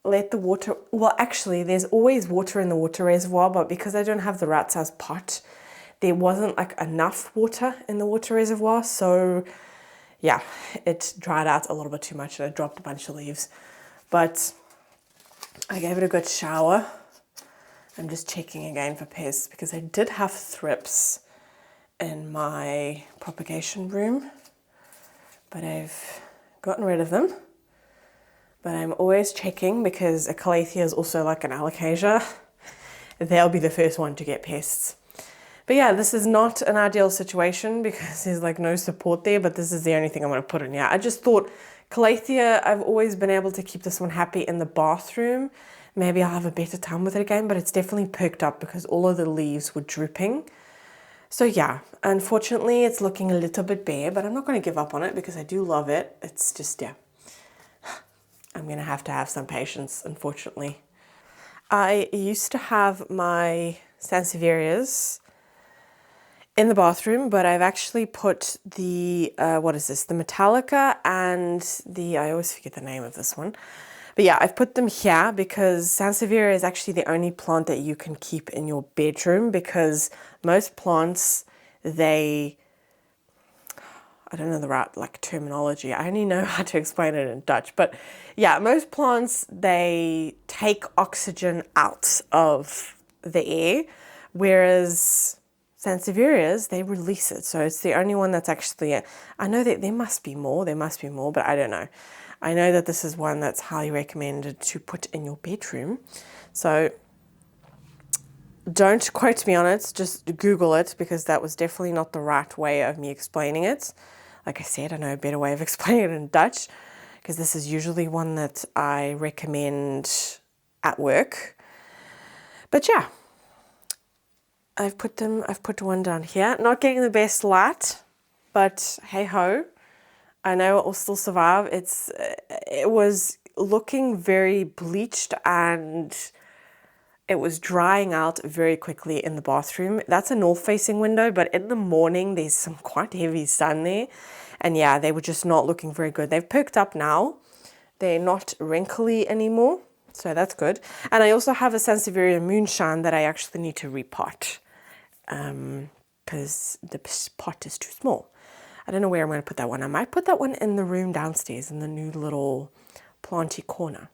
Let the water, well actually there's always water in the water reservoir, but because I don't have the right size pot, there wasn't like enough water in the water reservoir, so yeah, it dried out a little bit too much and I dropped a bunch of leaves. But I gave it a good shower. I'm just checking again for pests because I did have thrips in my propagation room, but I've gotten rid of them. But I'm always checking because a Calathea is also like an Alocasia. They'll be the first one to get pests. But yeah, this is not an ideal situation because there's like no support there, but this is the only thing I'm going to put in here. I just thought Calathea, I've always been able to keep this one happy in the bathroom. Maybe I'll have a better time with it again, but it's definitely perked up because all of the leaves were drooping. So yeah, unfortunately it's looking a little bit bare, but I'm not going to give up on it because I do love it. It's just, yeah, I'm going to have some patience, unfortunately. I used to have my Sansevierias in the bathroom, but I've actually put the, what is this? The Metallica and the, I always forget the name of this one. But yeah, I've put them here because Sansevieria is actually the only plant that you can keep in your bedroom because most plants, they I don't know the right like terminology. I only know how to explain it in Dutch. But yeah, most plants, they take oxygen out of the air, whereas Sansevierias, they release it. So it's the only one that's actually, I know that there must be more, but I don't know. I know that this is one that's highly recommended to put in your bedroom. So don't quote me on it, just Google it, because that was definitely not the right way of me explaining it. Like I said, I know a better way of explaining it in Dutch, because this is usually one that I recommend at work. But yeah, I've put one down here. Not getting the best light, but hey ho, I know it will still survive. It was looking very bleached and it was drying out very quickly in the bathroom. That's a north-facing window, but in the morning, there's some quite heavy sun there. And yeah, they were just not looking very good. They've perked up now. They're not wrinkly anymore, so that's good. And I also have a Sansevieria moonshine that I actually need to repot because the pot is too small. I don't know where I'm going to put that one. I might put that one in the room downstairs in the new little planty corner.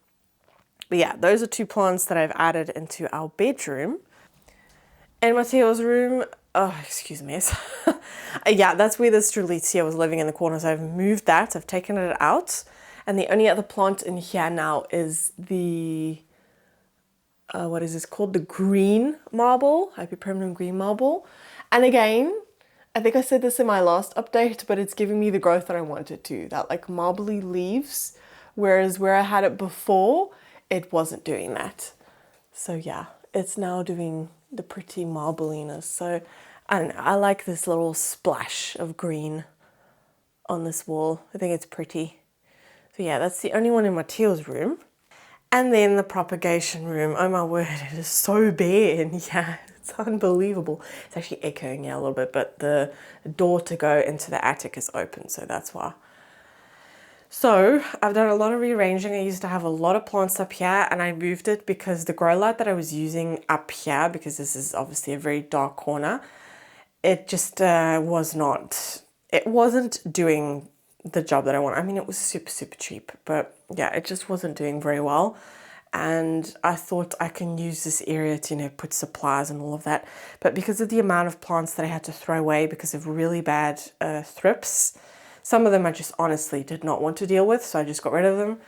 But yeah, those are two plants that I've added into our bedroom. In Matteo's room, oh, excuse me. Yeah, that's where the Strelitzia was living in the corner. So I've moved that, I've taken it out. And the only other plant in here now is the, what is this called? The green marble, hyperpermanent green marble. And again, I think I said this in my last update, but it's giving me the growth that I want it to. That like marbly leaves, whereas where I had it before, it wasn't doing that. So yeah, it's now doing the pretty marbliness. So I don't know, I like this little splash of green on this wall. I think it's pretty. So yeah, that's the only one in Matteo's room. And then the propagation room, oh my word, it is so bare and yeah, it's unbelievable. It's actually echoing here a little bit, but the door to go into the attic is open, so that's why. So I've done a lot of rearranging. I used to have a lot of plants up here and I moved it because the grow light that I was using up here, because this is obviously a very dark corner, it just it wasn't doing the job that I want. I mean, it was super, super cheap, but yeah, it just wasn't doing very well. And I thought I can use this area to, you know, put supplies and all of that. But because of the amount of plants that I had to throw away because of really bad thrips, some of them I just honestly did not want to deal with, so I just got rid of them.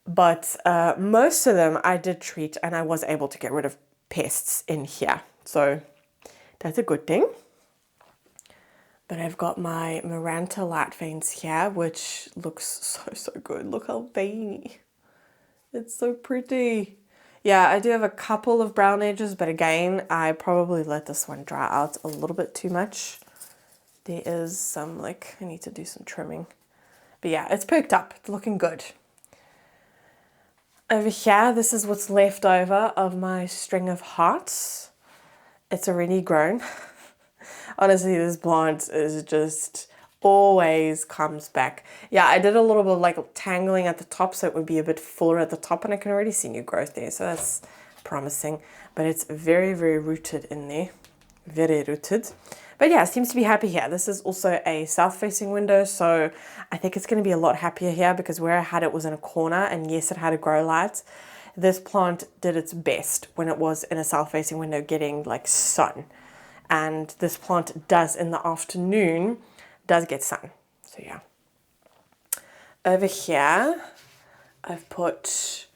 But most of them I did treat and I was able to get rid of pests in here. So that's a good thing. But I've got my Maranta light veins here, which looks so, so good. Look how veiny. It's so pretty. Yeah, I do have a couple of brown edges, but again, I probably let this one dry out a little bit too much. There is some, like, I need to do some trimming. But yeah, it's perked up. It's looking good. Over here, this is what's left over of my string of hearts. It's already grown. Honestly, this plant is just always comes back. Yeah, I did a little bit of like tangling at the top so it would be a bit fuller at the top, and I can already see new growth there, so that's promising. But it's very, very rooted in there. Very rooted. But yeah, it seems to be happy here. This is also a south-facing window, so I think it's going to be a lot happier here because where I had it was in a corner, and yes, it had a grow light. This plant did its best when it was in a south-facing window getting like sun. And this plant does in the afternoon, does get sun. So yeah. Over here, I've put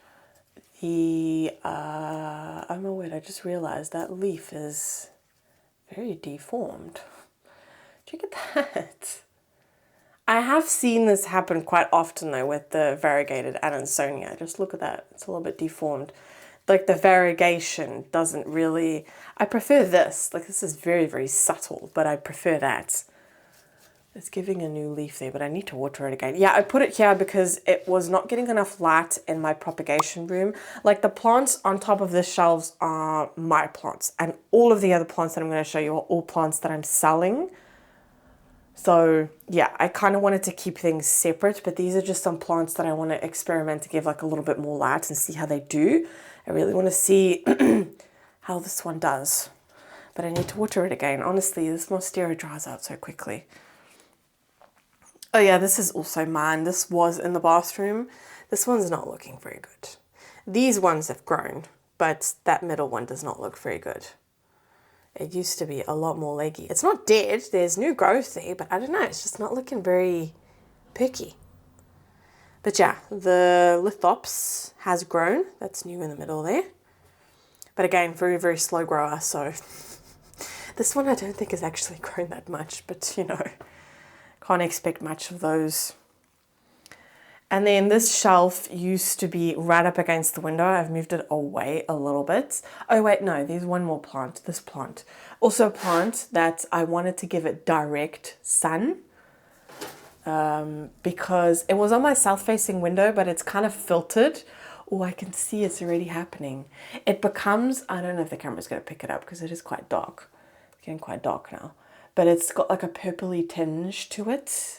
the, oh my word, I just realized that leaf is very deformed. Look at that. I have seen this happen quite often though with the variegated Adansonia. Just look at that, it's a little bit deformed. Like the variegation doesn't really, I prefer this. Like this is very, very subtle, but I prefer that. It's giving a new leaf there, but I need to water it again. Yeah, I put it here because it was not getting enough light in my propagation room. Like the plants on top of the shelves are my plants, and all of the other plants that I'm going to show you are all plants that I'm selling. So yeah, I kind of wanted to keep things separate, but these are just some plants that I want to experiment to give like a little bit more light and see how they do. I really want to see how this one does, but I need to water it again. Honestly, this monstera dries out so quickly. Oh yeah, this is also mine. This was in the bathroom. This one's not looking very good. These ones have grown, but that middle one does not look very good. It used to be a lot more leggy. It's not dead. There's new growth there, but I don't know. It's just not looking very perky. But yeah, the lithops has grown. That's new in the middle there. But again, very, very slow grower. So this one I don't think has actually grown that much, but you know, can't expect much of those. And then this shelf used to be right up against the window. I've moved it away a little bit. Oh wait, no, there's one more plant, this plant. Also a plant that I wanted to give it direct sun because it was on my south-facing window, but it's kind of filtered. Oh, I can see it's already happening. It becomes, I don't know if the camera's going to pick it up because it is quite dark. It's getting quite dark now. But it's got like a purpley tinge to it.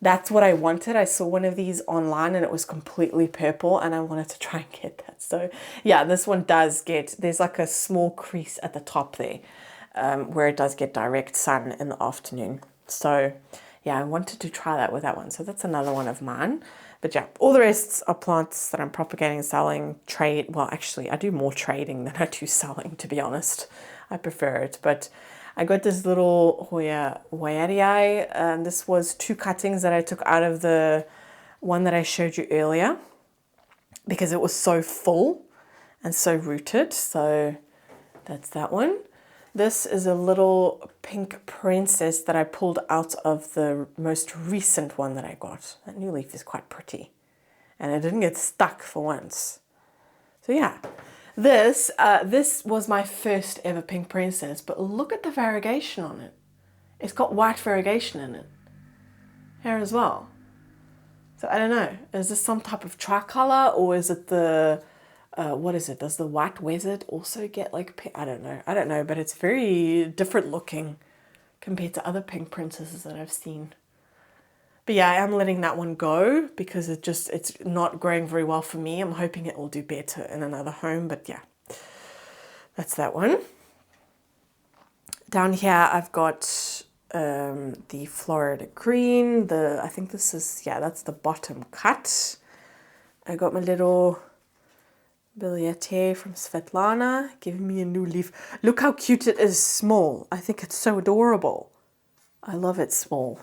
That's what I wanted. I saw one of these online and it was completely purple and I wanted to try and get that. So yeah, this one does get, there's like a small crease at the top there where it does get direct sun in the afternoon. So yeah, I wanted to try that with that one. So that's another one of mine. But yeah, all the rest are plants that I'm propagating and selling, trade. Well, actually, I do more trading than I do selling, to be honest. I prefer it. But I got this little Hoya Waiarii, and this was 2 cuttings that I took out of the one that I showed you earlier because it was so full and so rooted. So that's that one. This is a little pink princess that I pulled out of the most recent one that I got. That new leaf is quite pretty and it didn't get stuck for once. So yeah. This was my first ever pink princess, but look at the variegation on it. It's got white variegation in it. Here as well. So I don't know, is this some type of tricolor or is it the, what is it? Does the white wizard also get like pink? I don't know, but it's very different looking compared to other pink princesses that I've seen. But yeah, I am letting that one go because it's not growing very well for me. I'm hoping it will do better in another home, but yeah, that's that one. Down here, I've got the Florida green. I think this is, yeah, that's the bottom cut. I got my little Billiete from Svetlana giving me a new leaf. Look how cute it is small. I think it's so adorable. I love it small.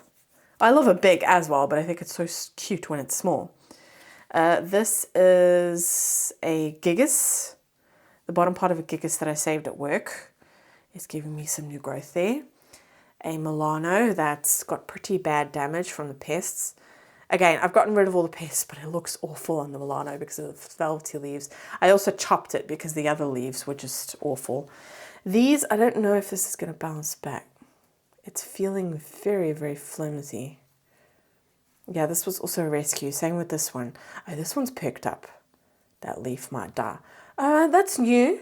I love it big as well, but I think it's so cute when it's small. This is a gigas. The bottom part of a gigas that I saved at work is giving me some new growth there. A Milano that's got pretty bad damage from the pests. Again, I've gotten rid of all the pests, but it looks awful on the Milano because of the velvety leaves. I also chopped it because the other leaves were just awful. These, I don't know if this is going to bounce back. It's feeling very, very flimsy. Yeah, this was also a rescue. Same with this one. Oh, this one's perked up. That leaf might die. That's new.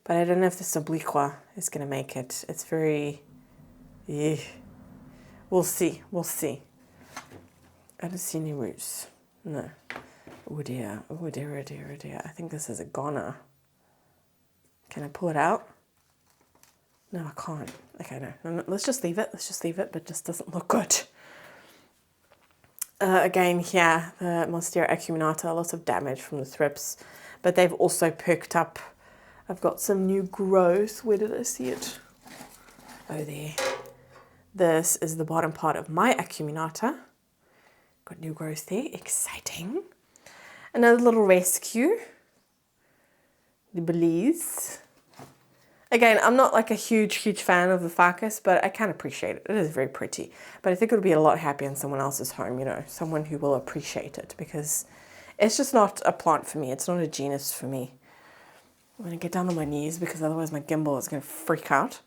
But I don't know if this obliqua is going to make it. It's very... Yeah. We'll see. We'll see. I don't see any roots. No. Oh dear. Oh dear, oh dear, oh dear. I think this is a goner. Can I pull it out? No, I can't. Okay, no. Let's just leave it. Let's just leave it, but it just doesn't look good. Again, here, the Monstera acuminata, lots of damage from the thrips, but they've also perked up. I've got some new growth. Where did I see it? Oh, there. This is the bottom part of my acuminata. Got new growth there. Exciting. Another little rescue. The Belize. Again, I'm not like a huge fan of the ficus, but I can appreciate it. It is very pretty. But I think it would be a lot happier in someone else's home, you know, someone who will appreciate it because it's just not a plant for me. It's not a genus for me. I'm going to get down on my knees because otherwise my gimbal is going to freak out.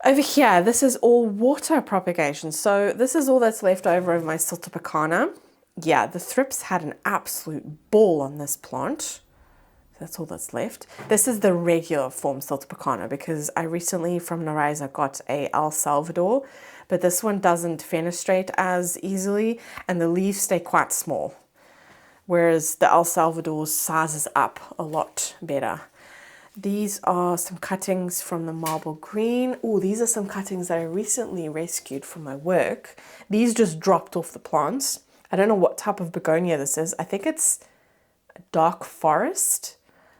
Over here, this is all water propagation. So this is all that's left over of my Siltopecana. Yeah, the thrips had an absolute ball on this plant. That's all that's left. This is the regular form Siltopecana because I recently from Naraiza got a El Salvador, but this one doesn't fenestrate as easily and the leaves stay quite small, whereas the El Salvador sizes up a lot better. These are some cuttings from the marble green. Oh, these are some cuttings that I recently rescued from my work. These just dropped off the plants. I don't know what type of begonia this is. I think it's a dark forest,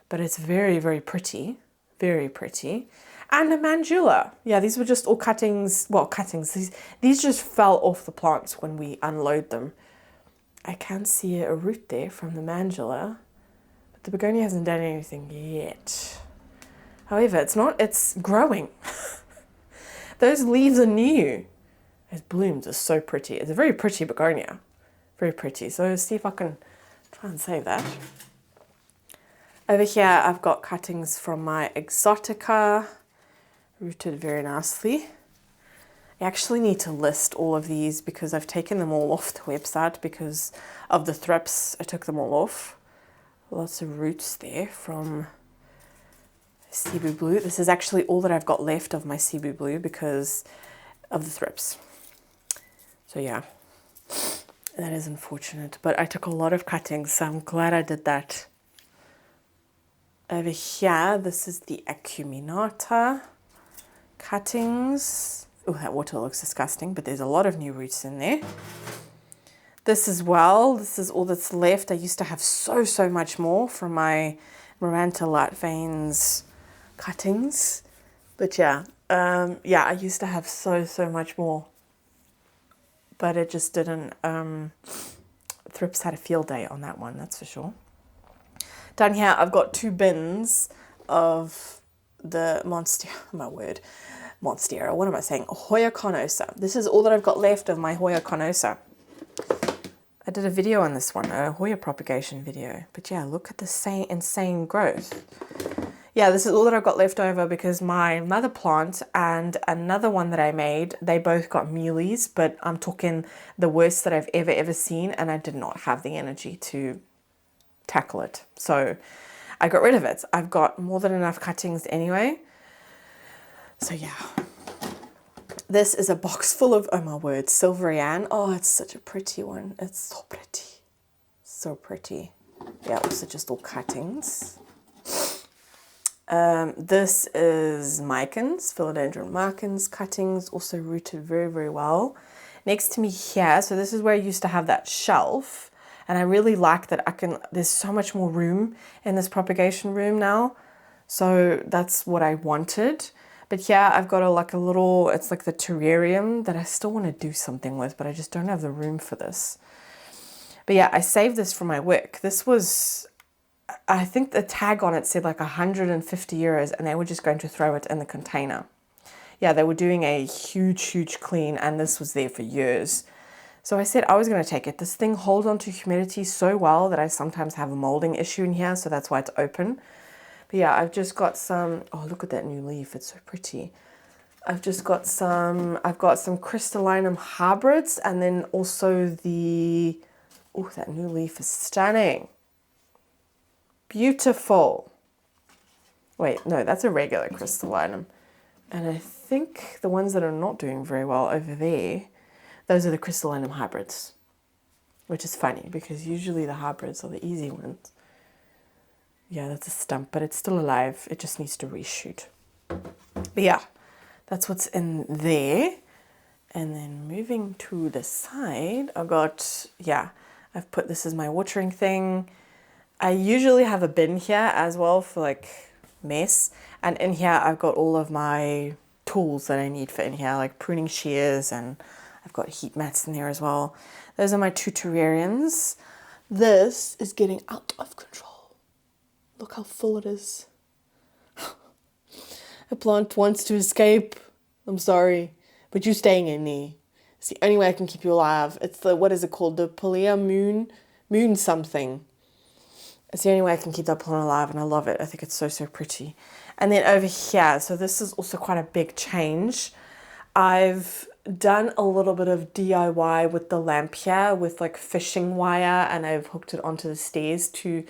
but it's very, very pretty. Very pretty. And a mandula. Yeah, these were just all cuttings. Well, cuttings. These just fell off the plants when we unload them. I can see a root there from the mandula, but the begonia hasn't done anything yet. However, it's growing. Those leaves are new. Those blooms are so pretty. It's a very pretty begonia. Very pretty. So let's see if I can try and save that. Over here, I've got cuttings from my exotica, rooted very nicely. I actually need to list all of these because I've taken them all off the website because of the thrips. I took them all off. Lots of roots there from Cebu Blue. This is actually all that I've got left of my Cebu Blue because of the thrips. So yeah, that is unfortunate. But I took a lot of cuttings, so I'm glad I did that. Over here, this is the acuminata cuttings. Oh, that water looks disgusting, but there's a lot of new roots in there. This as well, this is all that's left. I used to have so much more from my Maranta light veins cuttings. But yeah, I used to have so much more. But it just didn't, thrips had a field day on that one, that's for sure. Down here, I've got 2 bins of the Monstera, what am I saying? Hoya carnosa. This is all that I've got left of my Hoya carnosa. I did a video on this one, a Hoya propagation video. But yeah, look at the insane growth. Yeah, this is all that I've got left over because my mother plant and another one that I made, they both got muleys, but I'm talking the worst that I've ever seen, and I did not have the energy to tackle it. So I got rid of it. I've got more than enough cuttings anyway. So yeah. This is a box full of, oh my word, Silverian. Oh, it's such a pretty one. It's so pretty. So pretty. Yeah, also just all cuttings. This is Micans, Philodendron Micans cuttings, also rooted very well. Next to me here, so this is where I used to have that shelf, and I really like that there's so much more room in this propagation room now. So that's what I wanted. But here I've got a little, it's like the terrarium that I still want to do something with, but I just don't have the room for this. But yeah, I saved this for my work. This was, I think the tag on it said like 150 euros, and they were just going to throw it in the container. Yeah, they were doing a huge clean, and this was there for years. So I said I was going to take it. This thing holds on to humidity so well that I sometimes have a molding issue in here, so that's why it's open. But yeah, I've just got some, oh, look at that new leaf. It's so pretty. I've got some crystallinum hybrids, and then also oh, that new leaf is stunning. Beautiful. Wait, no, that's a regular crystallinum. And I think the ones that are not doing very well over there, those are the crystallinum hybrids, which is funny because usually the hybrids are the easy ones. Yeah, that's a stump, but it's still alive. It just needs to reshoot. But yeah, that's what's in there. And then moving to the side, I've got, yeah, I've put, this is my watering thing. I usually have a bin here as well for like mess. And in here, I've got all of my tools that I need for in here, like pruning shears, and I've got heat mats in there as well. Those are my 2 terrariums. This is getting out of control. Look how full it is. A plant wants to escape. I'm sorry, but you're staying in there. It's the only way I can keep you alive. It's the, what is it called? The Polea moon something. It's the only way I can keep that plant alive, and I love it. I think it's so pretty. And then over here, so this is also quite a big change. I've done a little bit of DIY with the lamp here with like fishing wire, and I've hooked it onto the stairs to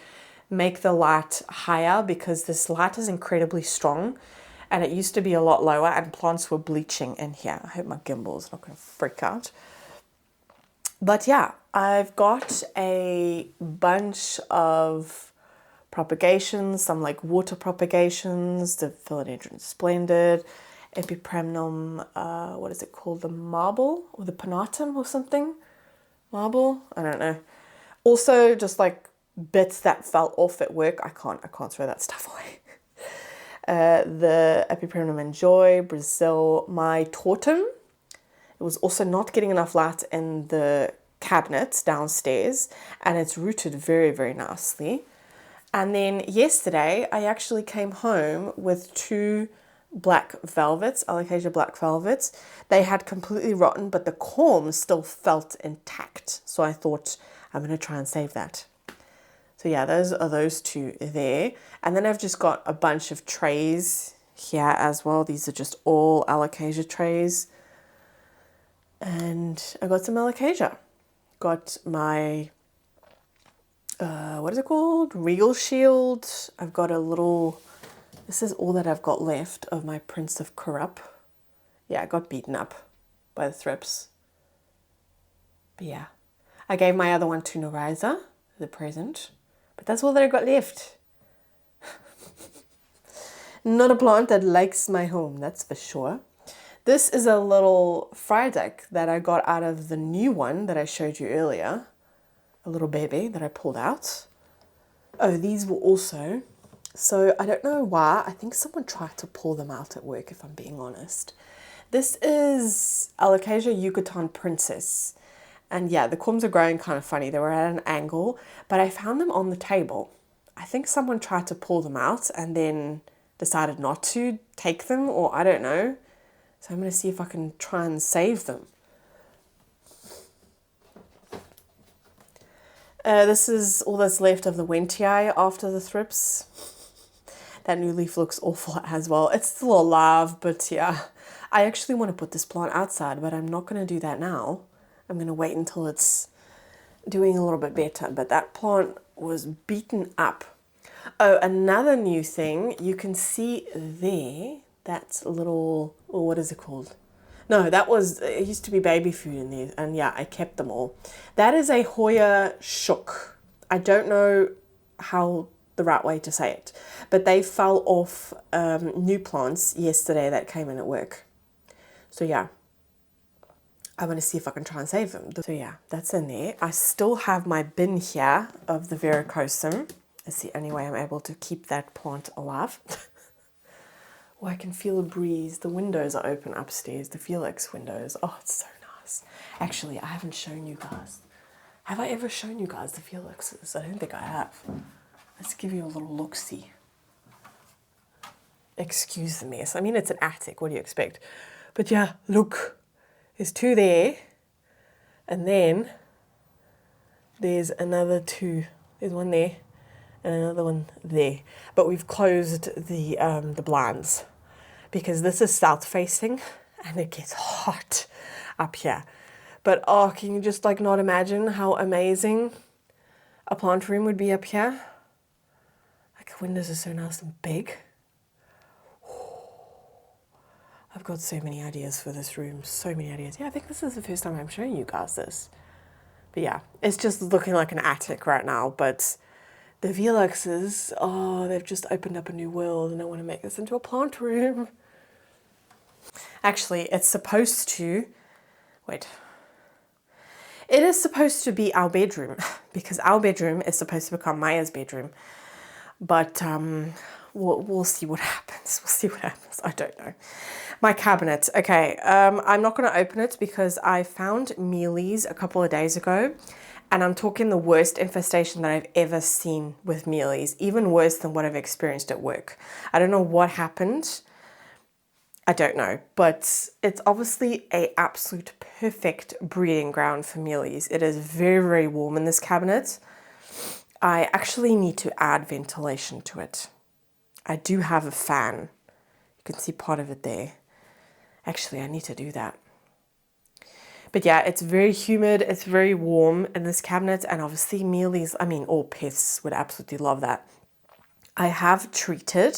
make the light higher because this light is incredibly strong, and it used to be a lot lower, and plants were bleaching in here. I hope my gimbal is not going to freak out. But yeah, I've got a bunch of Propagation, some like water propagations, the Philodendron Splendid, Epipremnum, what is it called? The marble or the Panatum or something? Marble? I don't know. Also just like bits that fell off at work. I can't throw that stuff away. The Epipremnum Enjoy, Brazil, my Tortum. It was also not getting enough light in the cabinets downstairs, and it's rooted very, very nicely. And then yesterday, I actually came home with 2 black velvets, Alocasia black velvets. They had completely rotten, but the corms still felt intact. So I thought, I'm going to try and save that. So yeah, those are those 2 there. And then I've just got a bunch of trays here as well. These are just all Alocasia trays. And I got some Alocasia. Got my, what is it called? Regal Shield. I've got a little, this is all that I've got left of my Prince of Corrupt. Yeah, I got beaten up by the thrips. But yeah, I gave my other one to Noriza, the present. But that's all that I got left. Not a plant that likes my home, that's for sure. This is a little Frydek that I got out of the new one that I showed you earlier. A little baby that I pulled out. Oh, these were also... So I don't know why. I think someone tried to pull them out at work, if I'm being honest. This is Alocasia Yucatan Princess. And yeah, the corms are growing kind of funny. They were at an angle, but I found them on the table. I think someone tried to pull them out and then decided not to take them, or I don't know. So I'm going to see if I can try and save them. This is all that's left of the Wentii after the thrips. That new leaf looks awful as well. It's still alive, but yeah. I actually want to put this plant outside, but I'm not going to do that now. I'm going to wait until it's doing a little bit better. But that plant was beaten up. Oh, another new thing. You can see there, that's a little, oh, what is it called? No, that was, it used to be baby food in there. And yeah, I kept them all. That is a Hoya Shook. I don't know how the right way to say it. But they fell off new plants yesterday that came in at work. So yeah. I'm going to see if I can try and save them. So yeah, that's in there. I still have my bin here of the Verrucosum. It's the only way I'm able to keep that plant alive. Oh, I can feel a breeze. The windows are open upstairs, the Felix windows. Oh, it's so nice. Actually, I haven't shown you guys. Have I ever shown you guys the Felixes? I don't think I have. Let's give you a little look-see. Excuse the mess. I mean, it's an attic. What do you expect? But yeah, look. There's 2 there, and then there's another 2. There's one there, and another one there. But we've closed the blinds because this is south facing, and it gets hot up here. But oh, can you just like not imagine how amazing a plant room would be up here? Like the windows are so nice and big. I've got so many ideas for this room, so many ideas. Yeah, I think this is the first time I'm showing you guys this. But yeah, it's just looking like an attic right now, but the Veluxes, oh, they've just opened up a new world and I want to make this into a plant room. Actually, it's supposed to, wait. It is supposed to be our bedroom because our bedroom is supposed to become Maya's bedroom. But we'll see what happens. We'll see what happens. I don't know. My cabinet. Okay, I'm not going to open it because I found mealies a couple of days ago. And I'm talking the worst infestation that I've ever seen with mealies. Even worse than what I've experienced at work. I don't know what happened. I don't know. But it's obviously an absolute perfect breeding ground for mealies. It is very, very warm in this cabinet. I actually need to add ventilation to it. I do have a fan. You can see part of it there. Actually, I need to do that. But yeah, it's very humid. It's very warm in this cabinet. And obviously mealies, I mean, all pests would absolutely love that. I have treated.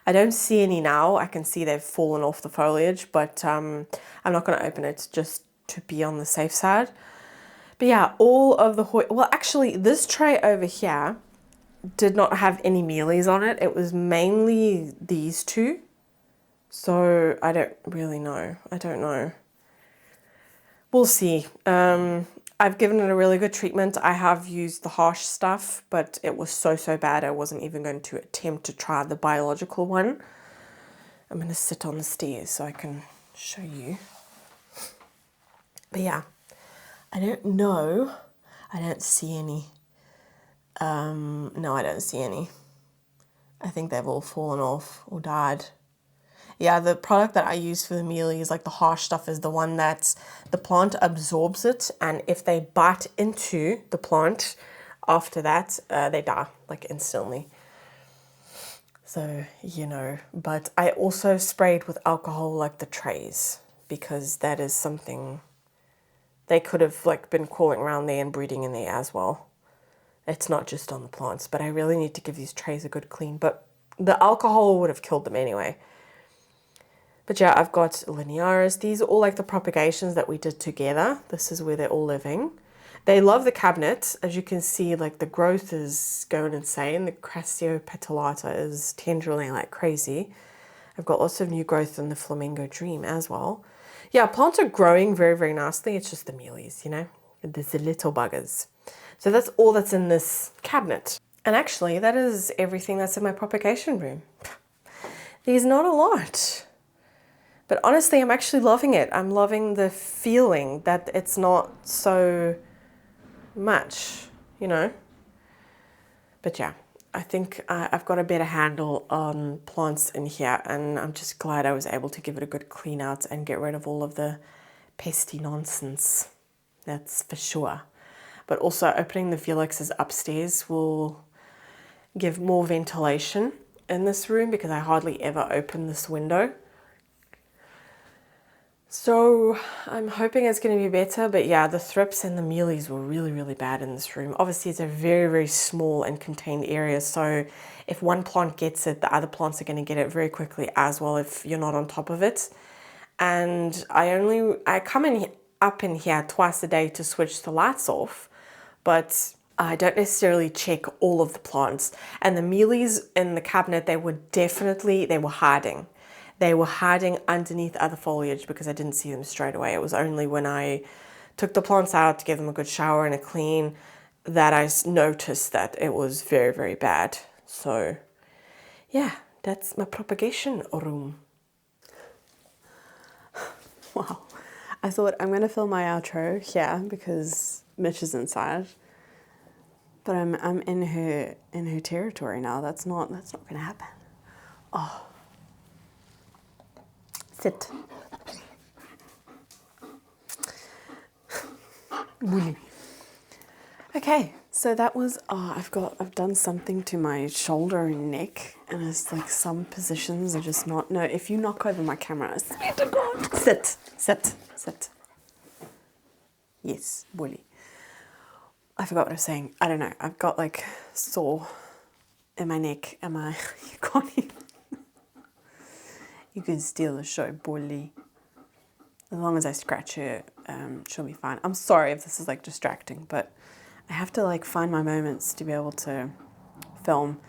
I don't see any now. I can see they've fallen off the foliage. But I'm not going to open it just to be on the safe side. But yeah, all of the... Well, actually, this tray over here, did not have any mealies on it. It was mainly these two. So I don't really know. I don't know. We'll see. I've given it a really good treatment. I have used the harsh stuff, but it was so bad I wasn't even going to attempt to try the biological one. I'm going to sit on the stairs so I can show you. But yeah, I don't know. I don't see any. No, I don't see any. I think they've all fallen off or died. Yeah, the product that I use for the mealies, like the harsh stuff, is the one that the plant absorbs it, and if they bite into the plant after that, they die, like instantly. So, you know, but I also sprayed with alcohol, like the trays, because that is something they could have like been crawling around there and breeding in there as well. It's not just on the plants, but I really need to give these trays a good clean, but the alcohol would have killed them anyway. But yeah, I've got linearis. These are all like the propagations that we did together. This is where they're all living. They love the cabinet. As you can see, like the growth is going insane. The Crassiopetalata is tendriling like crazy. I've got lots of new growth in the Flamingo Dream as well. Yeah, plants are growing very nicely. It's just the mealies, you know. There's the little buggers. So that's all that's in this cabinet. And actually, that is everything that's in my propagation room. There's not a lot. But honestly, I'm actually loving it. I'm loving the feeling that it's not so much, you know. But yeah, I think I've got a better handle on plants in here, and I'm just glad I was able to give it a good clean out and get rid of all of the pesty nonsense. That's for sure. But also opening the Velexes upstairs will give more ventilation in this room because I hardly ever open this window. So I'm hoping it's going to be better, but yeah, the thrips and the mealies were really bad in this room. Obviously, it's a very small and contained area, so if one plant gets it, the other plants are going to get it very quickly as well if you're not on top of it. And I come up in here twice a day to switch the lights off, but I don't necessarily check all of the plants. And the mealies in the cabinet, they were hiding. They were hiding underneath other foliage because I didn't see them straight away. It was only when I took the plants out to give them a good shower and a clean that I noticed that it was very bad. So yeah, that's my propagation room. Wow. I thought I'm going to film my outro here because Mitch is inside. But I'm in her territory now. That's not going to happen. Oh. Sit. Bully. Okay, so that was I've done something to my shoulder and neck, and it's like some positions are just not. No, if you knock over my camera, I swear to God. Sit. Yes, bully. I forgot what I was saying. I don't know. I've got like sore in my neck. You can't even. You can steal the show, bully. As long as I scratch her, she'll be fine. I'm sorry if this is like distracting, but I have to like find my moments to be able to film.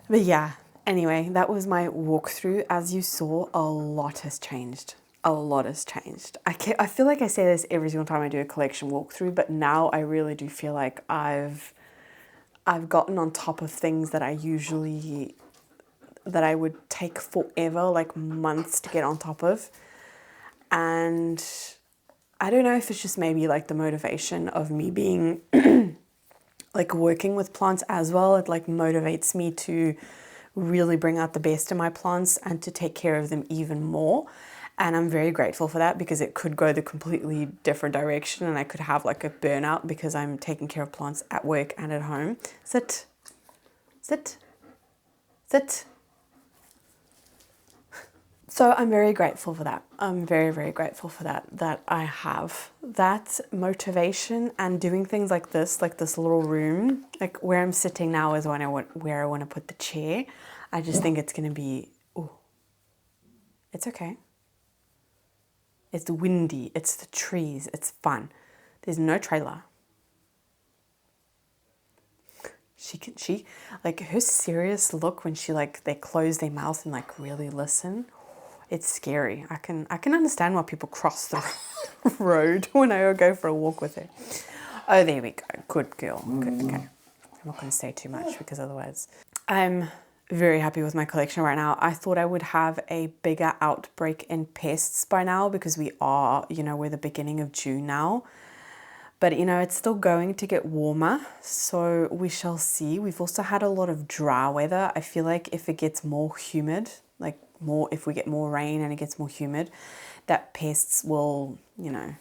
But yeah, anyway, that was my walkthrough. As you saw, a lot has changed. A lot has changed. I feel like I say this every single time I do a collection walkthrough, but now I really do feel like I've gotten on top of things that I would take forever, like months to get on top of. And I don't know if it's just maybe like the motivation of me being like working with plants as well. It like motivates me to really bring out the best in my plants and to take care of them even more. And I'm very grateful for that because it could go the completely different direction and I could have like a burnout because I'm taking care of plants at work and at home. Sit. So I'm very grateful for that. I'm very grateful for that I have that motivation, and doing things like this little room, like where I'm sitting now is where I want to put the chair. I just think it's going to be, it's okay. It's windy, it's the trees, it's fun. There's no trailer. like her serious look when she like, they close their mouth and like really listen. It's scary. I can understand why people cross the road when I go for a walk with her. Oh, there we go. Good girl. Good. Okay. I'm not going to say too much because otherwise. I'm very happy with my collection right now. I thought I would have a bigger outbreak in pests by now because we are, you know, we're the beginning of June now. But, you know, it's still going to get warmer, so we shall see. We've also had a lot of dry weather. I feel like if it gets more humid, like if we get more rain and it gets more humid, that pests will, you know,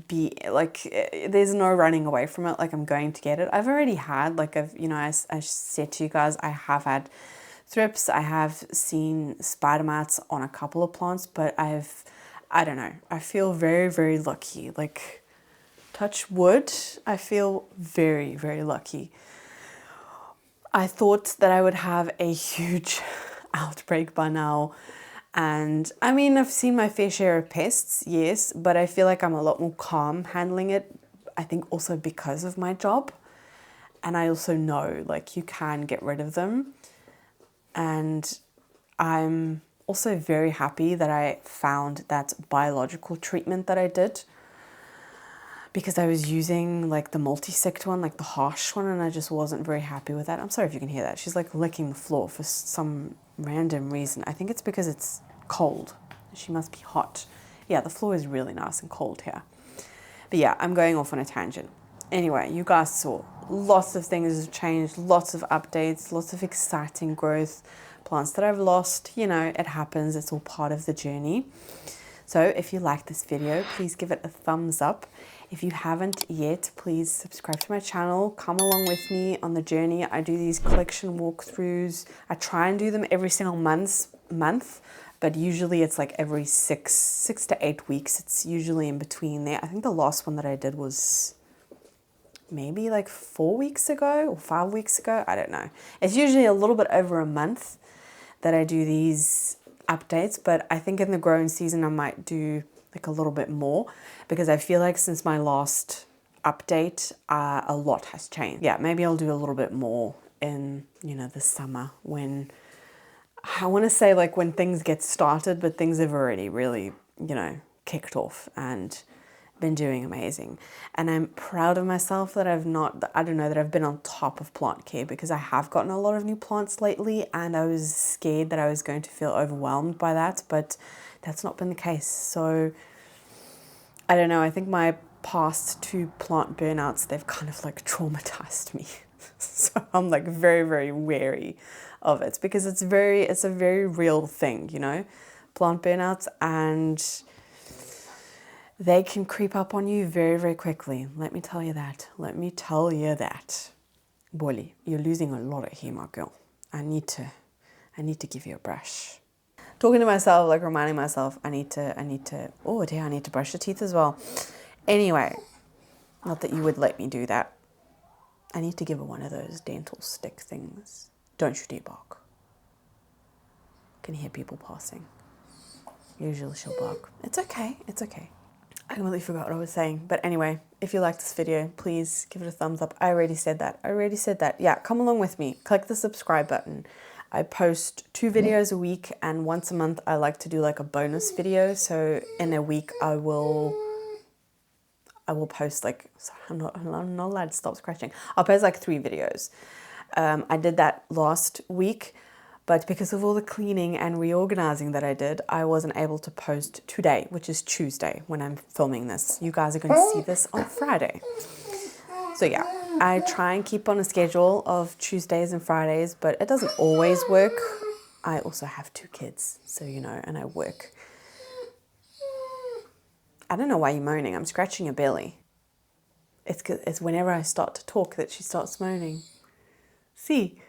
be like, there's no running away from it. Like, I'm going to get it. I've already had, like, you know, I said to you guys, I have had thrips. I have seen spider mites on a couple of plants, but I don't know. I feel very, very lucky. Like, touch wood, I feel very, very lucky. I thought that I would have a huge outbreak by now. And I mean, I've seen my fair share of pests, yes, but I feel like I'm a lot more calm handling it. I think also because of my job. And I also know, like, you can get rid of them. And I'm also very happy that I found that biological treatment that I did, because I was using like the multi-sect one, like the harsh one, and I just wasn't very happy with that. I'm sorry if you can hear that. She's like licking the floor for some random reason. I think it's because it's cold. She must be hot. Yeah, the floor is really nice and cold here. But yeah, I'm going off on a tangent. Anyway, you guys saw lots of things have changed, lots of updates, lots of exciting growth, plants that I've lost. You know, it happens. It's all part of the journey. So if you like this video, please give it a thumbs up. If you haven't yet, please subscribe to my channel. Come along with me on the journey. I do these collection walkthroughs. I try and do them every single month, but usually it's like every six to 8 weeks. It's usually in between there. I think the last one that I did was maybe like 4 weeks ago or 5 weeks ago. I don't know. It's usually a little bit over a month that I do these updates, but I think in the growing season I might do like a little bit more, because I feel like since my last update a lot has changed. Yeah, maybe I'll do a little bit more in, you know, the summer, when I want to say like when things get started, but things have already really, you know, kicked off and been doing amazing. And I'm proud of myself that I've been on top of plant care, because I have gotten a lot of new plants lately and I was scared that I was going to feel overwhelmed by that, but that's not been the case. So I don't know, I think my past 2 plant burnouts, they've kind of like traumatized me. So I'm like very, very wary of it, because it's a very real thing, you know, plant burnouts, and they can creep up on you very, very quickly. Let me tell you that. Let me tell you that. Bolly, you're losing a lot of hair, my girl. I need to give you a brush. Talking to myself, like reminding myself, I need to, oh dear, I need to brush your teeth as well. Anyway, not that you would let me do that. I need to give her one of those dental stick things. Don't you dare bark. Can hear people passing. Usually she'll bark. It's okay, it's okay. I completely forgot what I was saying. But anyway, if you like this video, please give it a thumbs up. I already said that. Yeah, come along with me. Click the subscribe button. I post 2 videos a week, and once a month I like to do like a bonus video. So in a week I will post like, sorry, I'm not allowed to stop scratching. I'll post like 3 videos. I did that last week, but because of all the cleaning and reorganizing that I did, I wasn't able to post today, which is Tuesday when I'm filming this. You guys are going to see this on Friday. So yeah, I try and keep on a schedule of Tuesdays and Fridays, but it doesn't always work. I also have 2 kids, so you know, and I work. I don't know why you're moaning. I'm scratching your belly. It's whenever I start to talk that she starts moaning. See,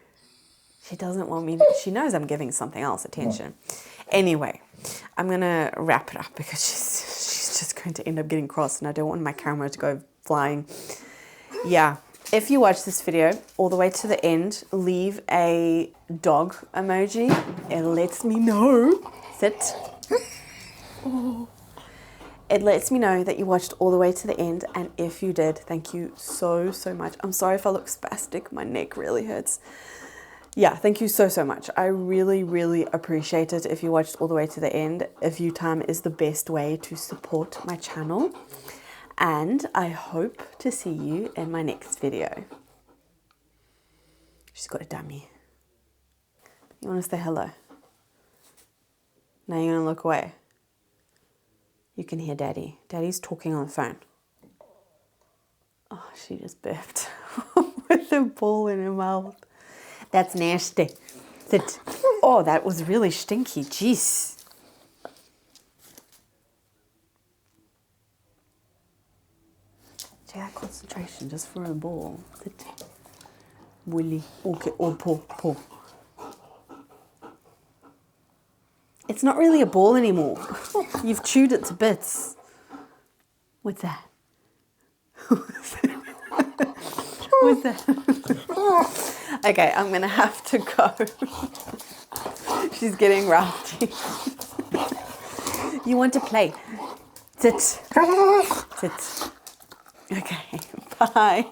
she doesn't want me to, she knows I'm giving something else attention. Anyway, I'm going to wrap it up because she's just going to end up getting cross, and I don't want my camera to go flying. Yeah, if you watch this video all the way to the end, leave a dog emoji. It lets me know. Sit. Oh. It lets me know that you watched all the way to the end, and if you did, thank you so, so much. I'm sorry if I look spastic, my neck really hurts. Yeah, thank you so, so much. I really, really appreciate it if you watched all the way to the end. A view time is the best way to support my channel, and I hope to see you in my next video. She's got a dummy. You want to say hello? Now you're going to look away. You can hear Daddy. Daddy's talking on the phone. Oh, she just burped with a ball in her mouth. That's nasty. Sit. Oh, that was really stinky. Jeez. Check that concentration just for a ball. Sit. Willy. Okay. Oh, pull. It's not really a ball anymore. You've chewed it to bits. What's that? What's that? Okay, I'm gonna have to go. She's getting rowdy. You want to play? Sit. Sit. Okay, bye.